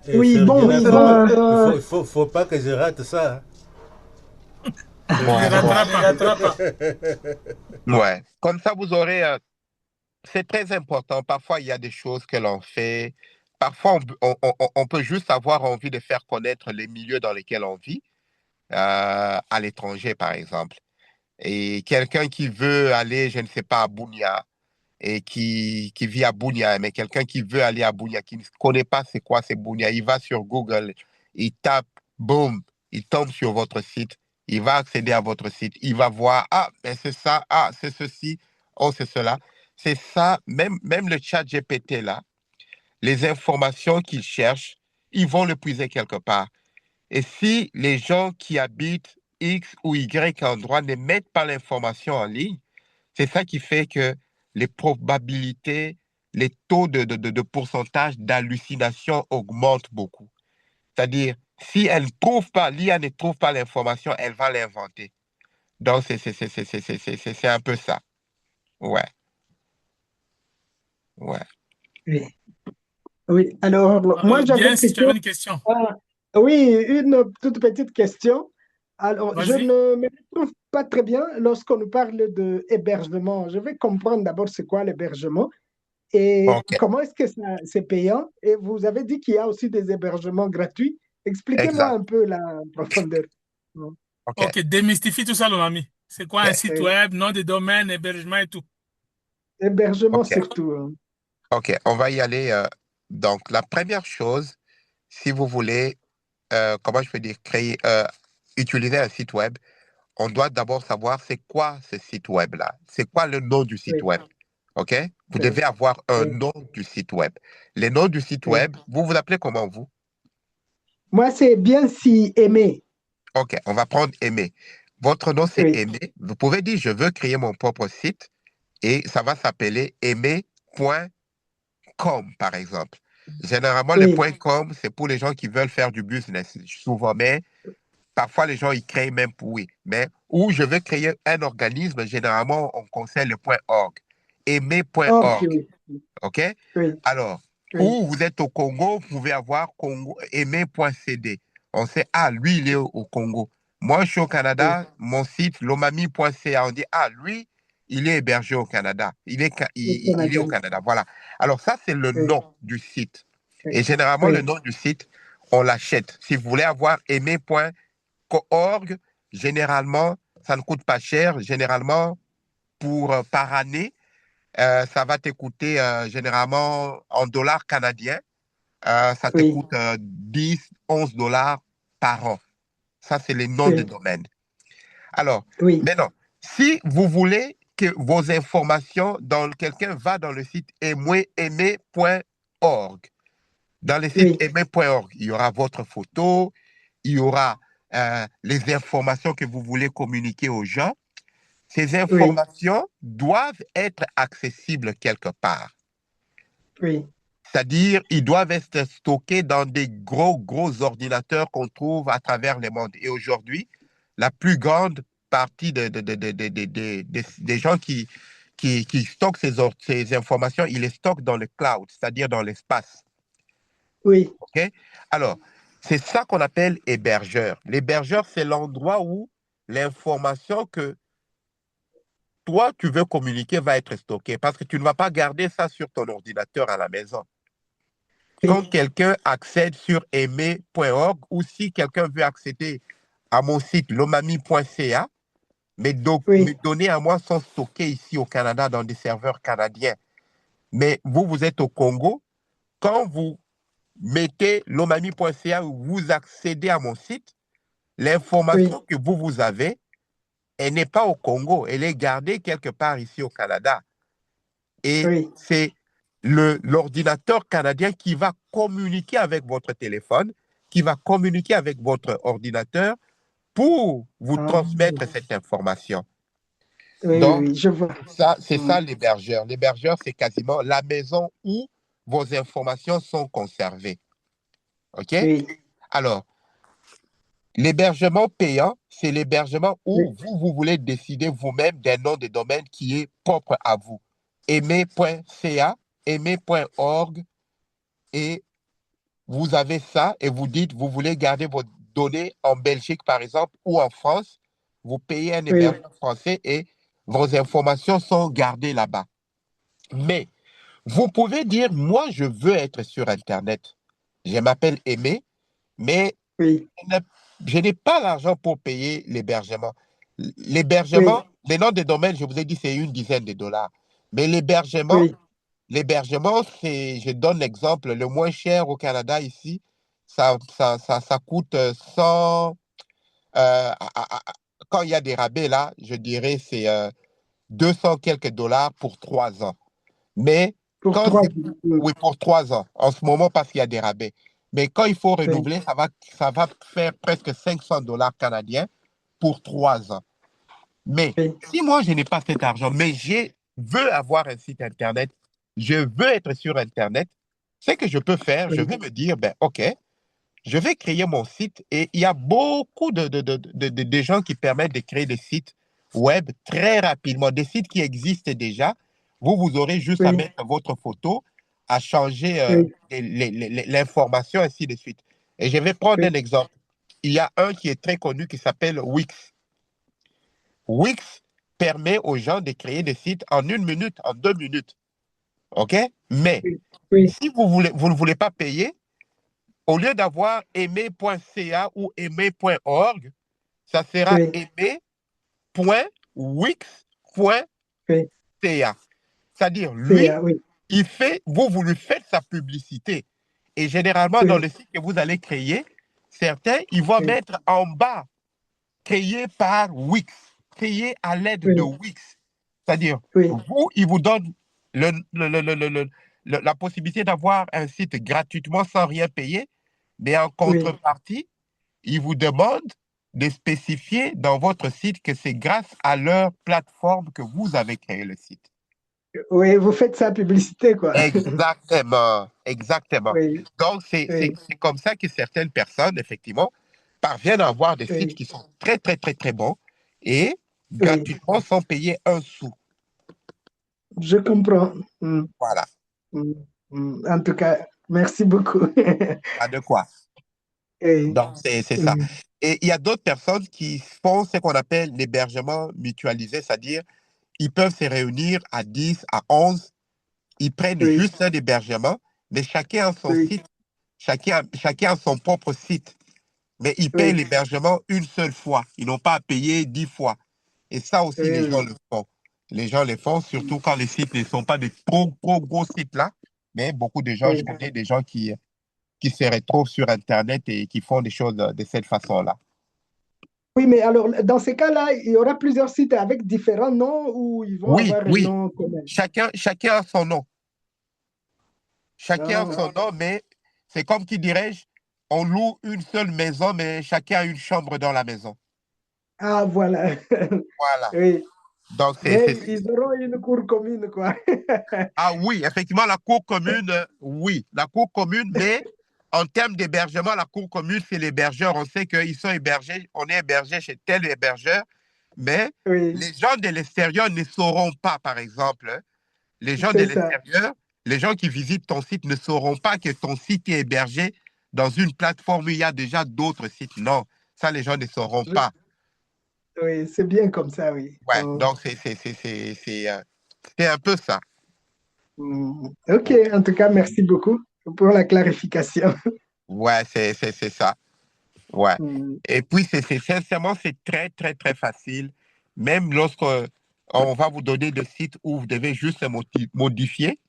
Et Oui, bon, il faut pas que je rate ça. Tu ne rateras pas. Ouais. Comme ça, vous aurez. C'est très important. Parfois, il y a des choses que l'on fait. Parfois, on peut juste avoir envie de faire connaître les milieux dans lesquels on vit, à l'étranger, par exemple. Et quelqu'un qui veut aller, je ne sais pas, à Bunia, et qui vit à Bunia, mais quelqu'un qui veut aller à Bunia, qui ne connaît pas c'est quoi c'est Bunia, il va sur Google, il tape, boum, il tombe sur votre site, il va accéder à votre site, il va voir, ah, ben c'est ça, ah, c'est ceci, oh, c'est cela. C'est ça, même le chat GPT là, les informations qu'il cherche, ils vont le puiser quelque part. Et si les gens qui habitent X ou Y endroit ne mettent pas l'information en ligne, c'est ça qui fait que les probabilités, les taux de pourcentage d'hallucination augmentent beaucoup. C'est-à-dire, si elle ne trouve pas, l'IA ne trouve pas l'information, elle va l'inventer. Donc, c'est un peu ça. Ouais, ouais. oui. Oui. Alors, moi, j'avais Bien, si tu plutôt avais une question. oui, une toute petite question. Alors, je Vas-y. ne me retrouve pas très bien lorsqu'on nous parle de hébergement. Je vais comprendre d'abord c'est quoi l'hébergement et OK, comment est-ce que c'est payant. Et vous avez dit qu'il y a aussi des hébergements gratuits. Expliquez-moi exact. un peu la profondeur. OK. Ok, démystifie tout ça, Lomami. C'est quoi un Ben, site Oui. web, nom de domaine, hébergement et tout? Hébergement OK. surtout. OK, on va y aller. Donc, la première chose, si vous voulez, comment je peux dire, utiliser un site web, on doit d'abord savoir c'est quoi ce site web-là. C'est quoi le nom du site Oui, web. OK? Vous oui, devez avoir un oui, nom du site web. Les noms du site oui. web, vous vous appelez comment vous? Moi, c'est bien si aimé. OK, on va prendre Aimé. Votre nom, c'est Oui, Aimé. Vous pouvez dire, je veux créer mon propre site et ça va s'appeler aimé.com, par exemple. Généralement, le oui, .com, c'est pour les gens qui veulent faire du business, souvent, mais parfois, les gens, ils créent même pour oui. Mais où je veux créer un organisme, généralement, on conseille le .org. ok, Aimer.org. oui, OK? oui, Alors, oui, où vous êtes au Congo, vous pouvez avoir aimer.cd. On sait, ah, lui, il est au Congo. Moi, je suis au oui, Canada, mon site, lomami.ca, on dit, ah, lui, il est hébergé au Canada. le Il est au Canadien. Canada. Voilà. Alors, ça, c'est le Oui, nom du site. oui, Et généralement, le oui, nom du site, on l'achète. Si vous voulez avoir aimer.org, généralement, ça ne coûte pas cher. Généralement, par année, ça va te coûter généralement en dollars canadiens. Ça te oui, coûte 10, 11 dollars par an. Ça, c'est les noms de oui, domaine. Alors, oui, maintenant, si vous voulez que vos informations, quelqu'un va dans le site aimer.org. Dans le site oui, aimer.org, il y aura votre photo, il y aura les informations que vous voulez communiquer aux gens. Ces oui, informations doivent être accessibles quelque part. oui, C'est-à-dire, ils doivent être stockés dans des gros ordinateurs qu'on trouve à travers le monde. Et aujourd'hui, la plus grande partie des gens qui stockent ces informations, ils les stockent dans le cloud, c'est-à-dire dans l'espace. Oui, OK? Alors, c'est ça qu'on appelle hébergeur. L'hébergeur, c'est l'endroit où l'information que toi, tu veux communiquer va être stockée parce que tu ne vas pas garder ça sur ton ordinateur à la maison. Quand oui, quelqu'un accède sur aimé.org ou si quelqu'un veut accéder à mon site lomami.ca, mes oui, données à moi sont stockées ici au Canada dans des serveurs canadiens. Mais vous êtes au Congo. Quand vous mettez lomami.ca ou vous accédez à mon site, oui, l'information que vous avez, elle n'est pas au Congo, elle est gardée quelque part ici au Canada. Et oui. c'est l'ordinateur canadien qui va communiquer avec votre téléphone, qui va communiquer avec votre ordinateur pour vous Ah, transmettre cette information. oui, oui, Donc, oui, je vois. c'est ça l'hébergeur. L'hébergeur, c'est quasiment la maison où vos informations sont conservées. OK? Oui, Alors, l'hébergement payant, c'est l'hébergement oui, où vous voulez décider vous-même d'un nom de domaine qui est propre à vous. Aimé.ca, aimé.org, et vous avez ça et vous dites, vous voulez garder vos données en Belgique, par exemple, ou en France. Vous payez un oui, hébergeur français et vos informations sont gardées là-bas. Mais vous pouvez dire, moi, je veux être sur Internet. Je m'appelle Aimé, mais oui, je n'ai pas l'argent pour payer l'hébergement. oui, L'hébergement, les noms de domaine, je vous ai dit, c'est une dizaine de dollars. Mais oui, l'hébergement, c'est, je donne l'exemple, le moins cher au Canada ici, ça coûte 100, quand il y a des rabais là, je dirais c'est 200 quelques dollars pour 3 ans. Mais pour quand trois c'est, jours. oui, pour 3 ans, en ce moment, parce qu'il y a des rabais. Mais quand il faut Oui, renouveler, ça va faire presque 500 dollars canadiens pour 3 ans. Mais oui, si moi, je n'ai pas cet argent, mais je veux avoir un site Internet, je veux être sur Internet, ce que je peux faire, je oui, vais me dire, ben, OK, je vais créer mon site et il y a beaucoup de gens qui permettent de créer des sites web très rapidement, des sites qui existent déjà. Vous aurez juste à oui, mettre votre photo, à changer oui, l'information, ainsi de suite. Et je vais prendre oui, un exemple. Il y a un qui est très connu qui s'appelle Wix. Wix permet aux gens de créer des sites en 1 minute, en 2 minutes. OK? Mais oui, oui, si vous ne voulez pas payer, au lieu d'avoir aimé.ca ou aimé.org, ça sera oui, aimé.wix.ca. oui, C'est-à-dire, c'est, lui, oui, vous lui faites sa publicité. Et généralement, dans oui, le site que vous allez créer, certains, ils vont oui, mettre en bas, créé par Wix, créé à l'aide de oui, Wix. C'est-à-dire, oui, il vous donne la possibilité d'avoir un site gratuitement sans rien payer, mais en oui, contrepartie, il vous demande de spécifier dans votre site que c'est grâce à leur plateforme que vous avez créé le site. oui, vous faites sa publicité, quoi. Exactement, exactement. Oui, Donc, c'est oui, comme ça que certaines personnes, effectivement, parviennent à avoir des sites oui, qui sont très, très, très, très bons et oui, gratuitement sans payer un sou. je comprends. Mm, Voilà, mm, En tout cas, merci beaucoup. pas de quoi. Oui, Donc, c'est ça. oui, Et il y a d'autres personnes qui font ce qu'on appelle l'hébergement mutualisé, c'est-à-dire ils peuvent se réunir à 10, à 11, ils prennent oui, juste un hébergement, mais chacun a son oui, site, chacun a son propre site. Mais ils payent oui, l'hébergement une seule fois. Ils n'ont pas à payer 10 fois. Et ça aussi, oui, les gens oui. le font. Les gens le font, surtout quand les sites ne sont pas des trop, trop gros sites là. Mais beaucoup de gens, je Oui. connais des gens qui se retrouvent sur Internet et qui font des choses de cette façon-là. Oui, mais alors, dans ces cas-là, il y aura plusieurs sites avec différents noms ou ils vont Oui, avoir un oui. nom commun. Chacun a son nom. Chacun a Ah, son nom, mais c'est comme qui dirais-je, on loue une seule maison, mais chacun a une chambre dans la maison. ah, voilà. Voilà. Oui, Donc, Mais ils auront une cour commune, quoi. Ah oui, effectivement, la cour commune, oui, la cour commune, mais en termes d'hébergement, la cour commune, c'est l'hébergeur. On sait qu'ils sont hébergés, on est hébergé chez tel hébergeur, mais Oui, les gens de l'extérieur ne sauront pas, par exemple, hein. Les gens de c'est ça. l'extérieur, les gens qui visitent ton site ne sauront pas que ton site est hébergé dans une plateforme où il y a déjà d'autres sites. Non, ça, les gens ne sauront pas. Oui, c'est bien comme ça, oui. Ouais, donc c'est un peu ça. Ok, en tout cas, merci beaucoup pour la clarification. Ouais, c'est ça. Ouais. Mm, Et puis, sincèrement, c'est très, très, très facile. Même lorsque on va vous donner des sites où vous devez juste modifier.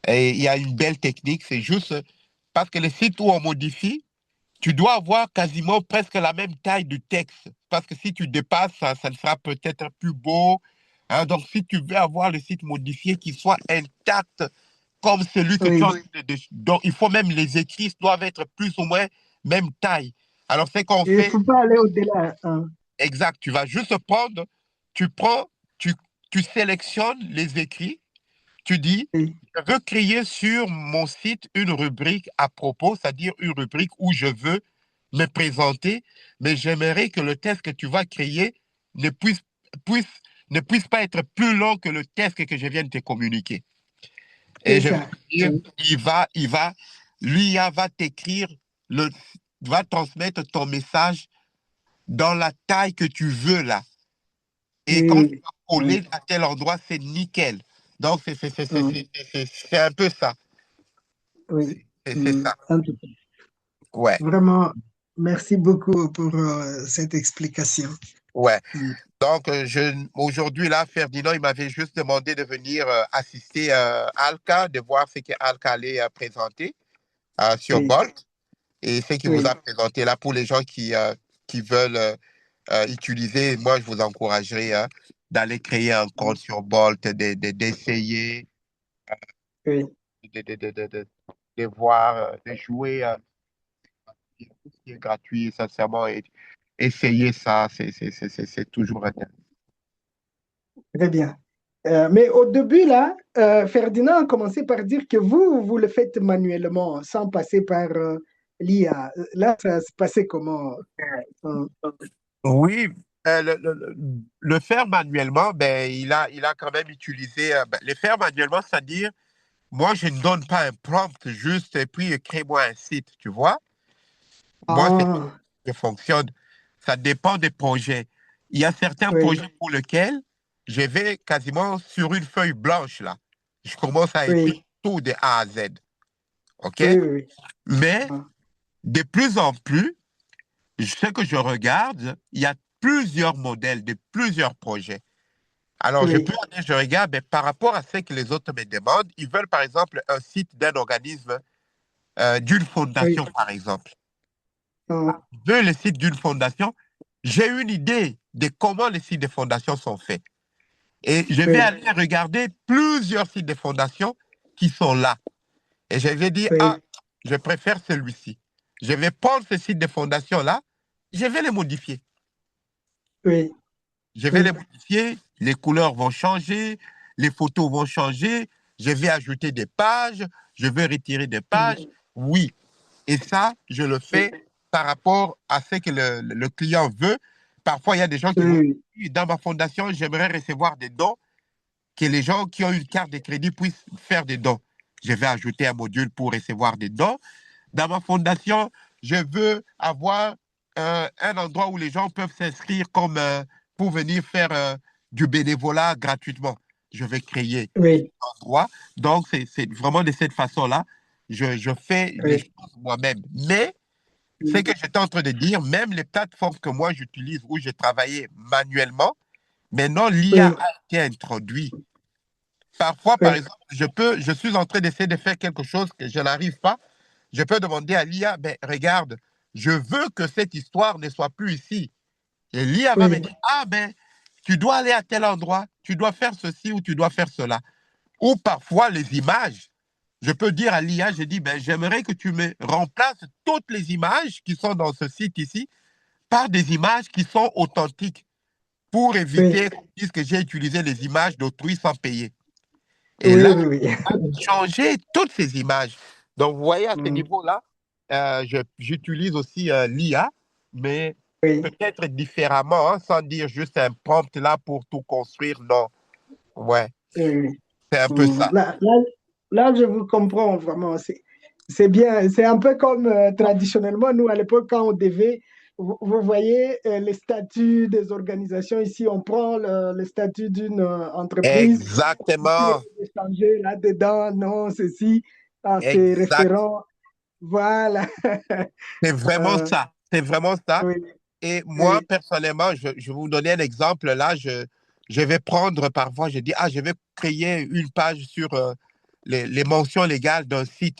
Et il y a une belle technique, c'est juste parce que les sites où on modifie, tu dois avoir quasiment presque la même taille du texte. Parce que si tu dépasses, ça ne sera peut-être plus beau. Hein. Donc, si tu veux avoir le site modifié qui soit intact comme celui que tu oui. as, donc il faut même les écrits doivent être plus ou moins même taille. Alors, c'est qu'on Il ne fait faut pas aller au-delà, hein. exact. Tu vas juste prendre, tu prends, tu, tu sélectionnes les écrits, tu dis, Oui, je veux créer sur mon site une rubrique à propos, c'est-à-dire une rubrique où je veux me présenter, mais j'aimerais que le texte que tu vas créer ne puisse, ne puisse pas être plus long que le texte que je viens de te communiquer. Et c'est je vais ça. te dire, l'IA va t'écrire, va transmettre ton message dans la taille que tu veux là. Et quand tu Oui, vas coller à tel endroit, c'est nickel. Donc, c'est un peu ça. oui. C'est ça. En tout cas, Ouais, vraiment, merci beaucoup pour cette explication. ouais. Mm, Donc, aujourd'hui, là, Ferdinand, il m'avait juste demandé de venir assister Alka, de voir ce que Alka allait présenter sur Oui, Bolt. Et ce qu'il vous a oui. présenté là, pour les gens qui veulent utiliser, moi, je vous encouragerais hein, d'aller créer un compte sur Bolt, d'essayer, Oui. de voir, de jouer. Tout ce qui est gratuit, sincèrement, et essayer ça, c'est toujours intéressant. Très bien. Mais au début, là, Ferdinand a commencé par dire que vous le faites manuellement, sans passer par l'IA. Là, ça se passait comment? euh, Oui, le faire manuellement, ben, il a quand même utilisé. Le faire manuellement, c'est-à-dire, moi, je ne donne pas un prompt juste et puis crée-moi un site, tu vois. Moi, c'est comme ça Ah, que ça fonctionne. Ça dépend des projets. Il y a certains oui, projets pour lesquels je vais quasiment sur une feuille blanche, là. Je commence à écrire oui, tout de A à Z. OK? oui, oui, oui. Mais Ah, de plus en plus, ce que je regarde, il y a plusieurs modèles de plusieurs projets. Alors, je peux oui, aller, je regarde, mais par rapport à ce que les autres me demandent, ils veulent par exemple un site d'un organisme, d'une oui. fondation, par exemple. Ah, Ils veulent le site d'une fondation. J'ai une idée de comment les sites de fondation sont faits. Et je vais oui, aller regarder plusieurs sites de fondation qui sont là. Et je vais dire, ah, oui, je préfère celui-ci. Je vais prendre ce site de fondation-là, je vais les modifier. oui, Je vais les oui, modifier, les couleurs vont changer, les photos vont changer, je vais ajouter des pages, je vais retirer des pages. Oui. Et ça, je le oui, fais par rapport à ce que le client veut. Parfois, il y a des gens qui vont oui, dire, dans ma fondation, j'aimerais recevoir des dons, que les gens qui ont une carte de crédit puissent faire des dons. Je vais ajouter un module pour recevoir des dons. Dans ma fondation, je veux avoir un endroit où les gens peuvent s'inscrire comme pour venir faire du bénévolat gratuitement. Je vais créer oui, un endroit. Donc, c'est vraiment de cette façon-là. Je fais les oui, choses moi-même. Mais, ce que j'étais en train de dire, même les plateformes que moi j'utilise où j'ai travaillé manuellement, maintenant l'IA oui, a été introduit. Parfois, par oui, exemple, je suis en train d'essayer de faire quelque chose que je n'arrive pas. Je peux demander à l'IA, ben, regarde, je veux que cette histoire ne soit plus ici. Et l'IA va me oui, dire, ah ben, tu dois aller à tel endroit, tu dois faire ceci ou tu dois faire cela. Ou parfois les images. Je peux dire à l'IA, je dis, ben, j'aimerais que tu me remplaces toutes les images qui sont dans ce site ici par des images qui sont authentiques pour Oui, éviter qu'on dise que j'ai utilisé les images d'autrui sans payer. Et oui, là, oui, oui. on a changé toutes ces images. Donc, vous voyez, à ce Mm, niveau-là, j'utilise aussi l'IA, mais oui, peut-être différemment, hein, sans dire juste un prompt là pour tout construire. Non. Ouais, oui, oui. c'est un peu ça. Là, je vous comprends vraiment. C'est bien. C'est un peu comme traditionnellement, nous, à l'époque, quand on devait, vous voyez, les statuts des organisations ici, on prend le statut d'une entreprise, on Exactement. peut changer là-dedans, non, ceci, c'est Exact. référent. Voilà. C'est vraiment Euh, ça. C'est vraiment ça. oui, Et moi, oui, personnellement, je vais vous donner un exemple. Là, je vais prendre parfois, je dis, ah, je vais créer une page sur les mentions légales d'un site.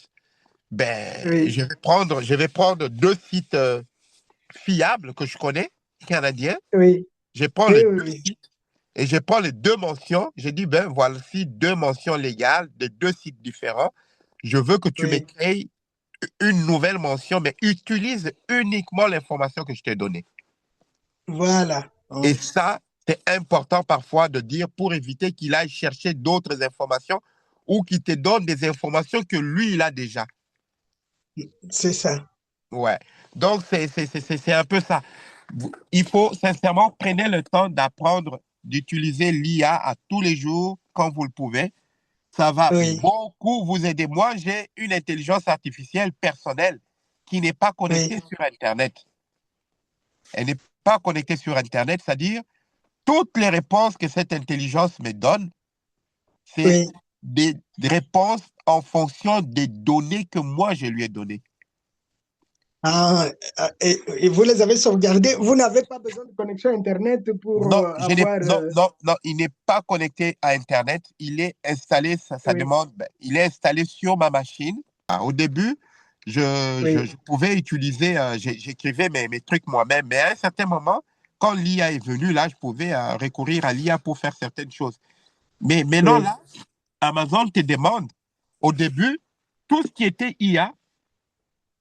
Ben, oui, je vais prendre deux sites fiables que je connais, canadiens. oui, Je prends oui, les oui, deux oui, sites et je prends les deux mentions. Je dis, ben, voici deux mentions légales de deux sites différents. Je veux que tu oui. m'écris une nouvelle mention, mais utilise uniquement l'information que je t'ai donnée. Voilà. Et ça, c'est important parfois de dire pour éviter qu'il aille chercher d'autres informations ou qu'il te donne des informations que lui, il a déjà. C'est ça. Ouais. Donc, c'est un peu ça. Il faut sincèrement, prenez le temps d'apprendre d'utiliser l'IA à tous les jours quand vous le pouvez. Ça va Oui, beaucoup vous aider. Moi, j'ai une intelligence artificielle personnelle qui n'est pas oui, connectée sur Internet. Elle n'est pas connectée sur Internet, c'est-à-dire toutes les réponses que cette intelligence me donne, c'est oui. des réponses en fonction des données que moi, je lui ai données. Ah, et vous les avez sauvegardés. Vous n'avez pas besoin de connexion Internet pour Non, avoir. non, il n'est pas connecté à Internet. Il est installé, ça Oui, demande, ben, il est installé sur ma machine. Ah, au début, je oui, pouvais utiliser, j'écrivais mes trucs moi-même, mais à un certain moment, quand l'IA est venue, là, je pouvais recourir à l'IA pour faire certaines choses. Mais maintenant, oui, là, Amazon te demande, au début, tout ce qui était IA,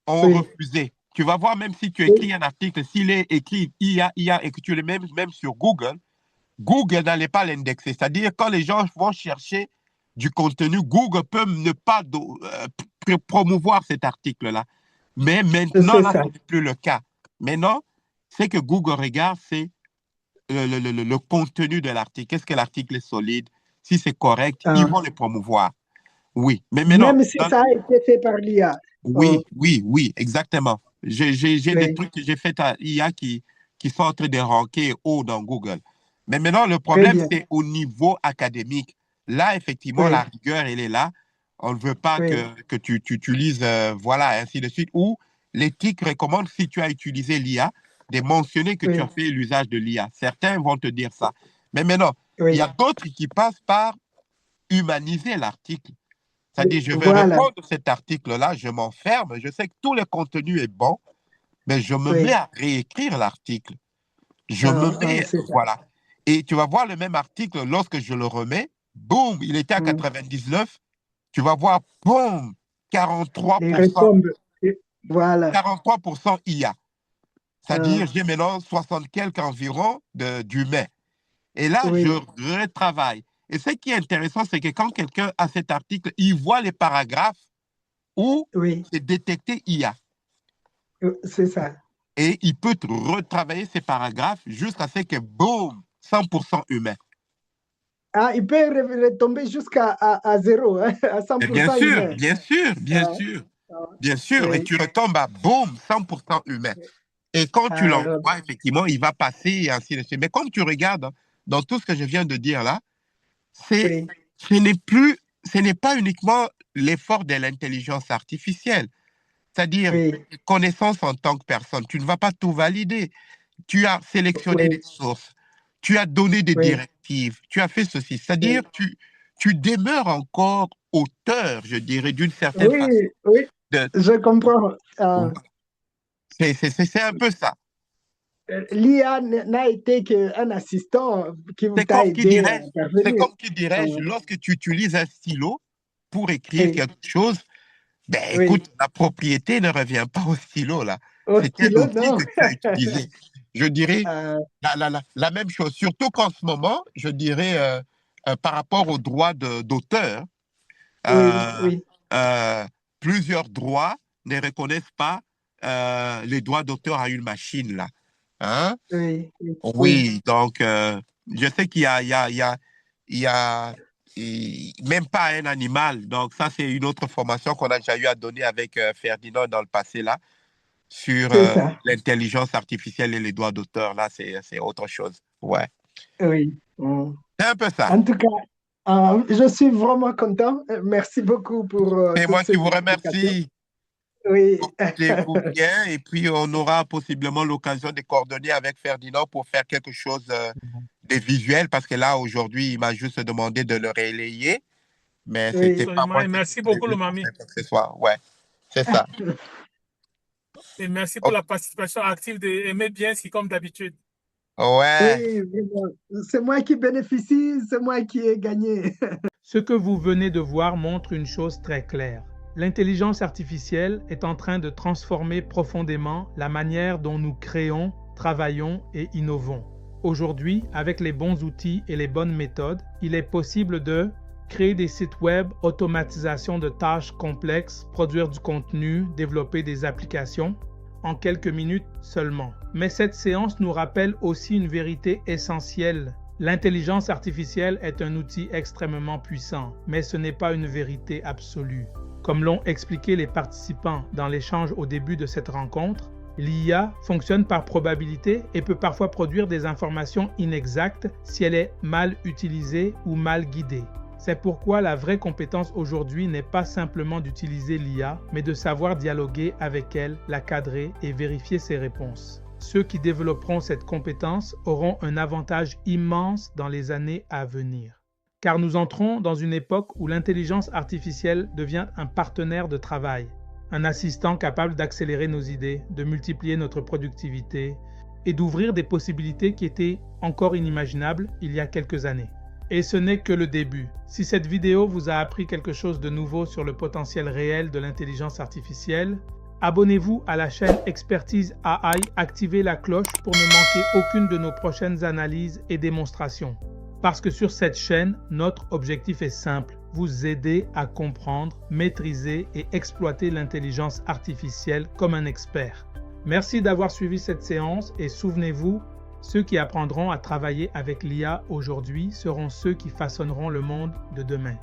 on oui, refusait. Tu vas voir, même si tu oui, écris un article, s'il est écrit IA et que tu le mets même sur Google, Google n'allait pas l'indexer. C'est-à-dire, quand les gens vont chercher du contenu, Google peut ne pas promouvoir cet article-là. Mais maintenant, c'est là, ça. ce n'est plus le cas. Maintenant, ce que Google regarde, c'est le contenu de l'article. Est-ce que l'article est solide? Si c'est correct, ils Ah, vont le promouvoir. Oui. Mais maintenant, même si ça a été fait par l'IA. oui, oui, oui, exactement. J'ai des Oui, trucs que j'ai fait à IA qui sont en train de ranker haut dans Google. Mais maintenant, le très problème, bien. c'est au niveau académique. Là, effectivement, la Oui, rigueur, elle est là. On ne veut pas oui, que tu utilises, voilà, ainsi de suite. Ou l'éthique recommande, si tu as utilisé l'IA, de mentionner que tu as oui, fait l'usage de l'IA. Certains vont te dire ça. Mais maintenant, il y a oui. d'autres qui passent par humaniser l'article. C'est-à-dire, je vais Voilà. répondre à cet article-là, je m'enferme, je sais que tout le contenu est bon, mais je me mets Oui, à réécrire l'article. Je me mets, c'est ça. voilà. Et tu vas voir le même article, lorsque je le remets, boum, il était à Mm. 99, tu vas voir, boum, Il 43%, retombe. Voilà. 43% IA. Ah, C'est-à-dire, j'ai maintenant 60 quelques environ d'humains. Et là, je oui, retravaille. Et ce qui est intéressant, c'est que quand quelqu'un a cet article, il voit les paragraphes où oui, c'est détecté IA. c'est ça. Et il peut retravailler ces paragraphes jusqu'à ce que, boum, 100% humain. Ah, il peut retomber jusqu'à à zéro, hein, à Et bien 100% sûr, humain. bien sûr, bien Ah, sûr, ah, bien sûr. Et oui. tu retombes à, boum, 100% humain. Et quand tu Ah, l'envoies, effectivement, il va passer et ainsi de suite. Mais comme tu regardes, hein, dans tout ce que je viens de dire là, c'est, oui, ce n'est pas uniquement l'effort de l'intelligence artificielle. C'est-à-dire, oui, connaissance en tant que personne. Tu ne vas pas tout valider. Tu as sélectionné oui, des sources, tu as donné des oui, directives, tu as fait ceci. C'est-à-dire, oui. tu demeures encore auteur, je dirais, d'une certaine façon. Oui, oui, De- je comprends. c'est un peu ça. L'IA n'a été qu'un assistant qui C'est t'a comme qui aidé à dirais-je, c'est intervenir. comme qui dirais-je, lorsque tu utilises un stylo pour écrire Oui, quelque chose, ben écoute, oui. la propriété ne revient pas au stylo, là. Au C'est un stylo, outil non. que tu as utilisé. Je dirais Euh, la même chose, surtout qu'en ce moment, je dirais, par rapport aux droits d'auteur, oui, euh, oui, plusieurs droits ne reconnaissent pas les droits d'auteur à une machine, là. Hein? oui, oui, oui. Oui, donc je sais qu'il y a, il y a même pas un animal. Donc ça, c'est une autre formation qu'on a déjà eu à donner avec Ferdinand dans le passé, là, sur C'est ça. l'intelligence artificielle et les droits d'auteur. Là, c'est autre chose. Ouais, Oui. Mm. c'est un peu ça. En tout cas, je suis vraiment content. Merci beaucoup pour C'est toutes moi qui ces vous explications. remercie. Oui, Portez-vous bien et puis on aura possiblement l'occasion de coordonner avec Ferdinand pour faire quelque chose de visuel parce que là, aujourd'hui, il m'a juste demandé de le relayer, mais c'était oui. pas Absolument. moi Et qui merci étais beaucoup, le prévu pour Mami. faire quoi que ce soit. Ouais, c'est ça. Et merci pour Ok. la participation active de Aimer bien, c'est comme d'habitude. Ouais. Oui, vraiment. C'est moi qui bénéficie, c'est moi qui ai gagné. Ce que vous venez de voir montre une chose très claire. L'intelligence artificielle est en train de transformer profondément la manière dont nous créons, travaillons et innovons. Aujourd'hui, avec les bons outils et les bonnes méthodes, il est possible de créer des sites web, automatisation de tâches complexes, produire du contenu, développer des applications en quelques minutes seulement. Mais cette séance nous rappelle aussi une vérité essentielle. L'intelligence artificielle est un outil extrêmement puissant, mais ce n'est pas une vérité absolue. Comme l'ont expliqué les participants dans l'échange au début de cette rencontre, l'IA fonctionne par probabilité et peut parfois produire des informations inexactes si elle est mal utilisée ou mal guidée. C'est pourquoi la vraie compétence aujourd'hui n'est pas simplement d'utiliser l'IA, mais de savoir dialoguer avec elle, la cadrer et vérifier ses réponses. Ceux qui développeront cette compétence auront un avantage immense dans les années à venir. Car nous entrons dans une époque où l'intelligence artificielle devient un partenaire de travail, un assistant capable d'accélérer nos idées, de multiplier notre productivité et d'ouvrir des possibilités qui étaient encore inimaginables il y a quelques années. Et ce n'est que le début. Si cette vidéo vous a appris quelque chose de nouveau sur le potentiel réel de l'intelligence artificielle, abonnez-vous à la chaîne Expertise AI, activez la cloche pour ne manquer aucune de nos prochaines analyses et démonstrations. Parce que sur cette chaîne, notre objectif est simple, vous aider à comprendre, maîtriser et exploiter l'intelligence artificielle comme un expert. Merci d'avoir suivi cette séance et souvenez-vous, ceux qui apprendront à travailler avec l'IA aujourd'hui seront ceux qui façonneront le monde de demain.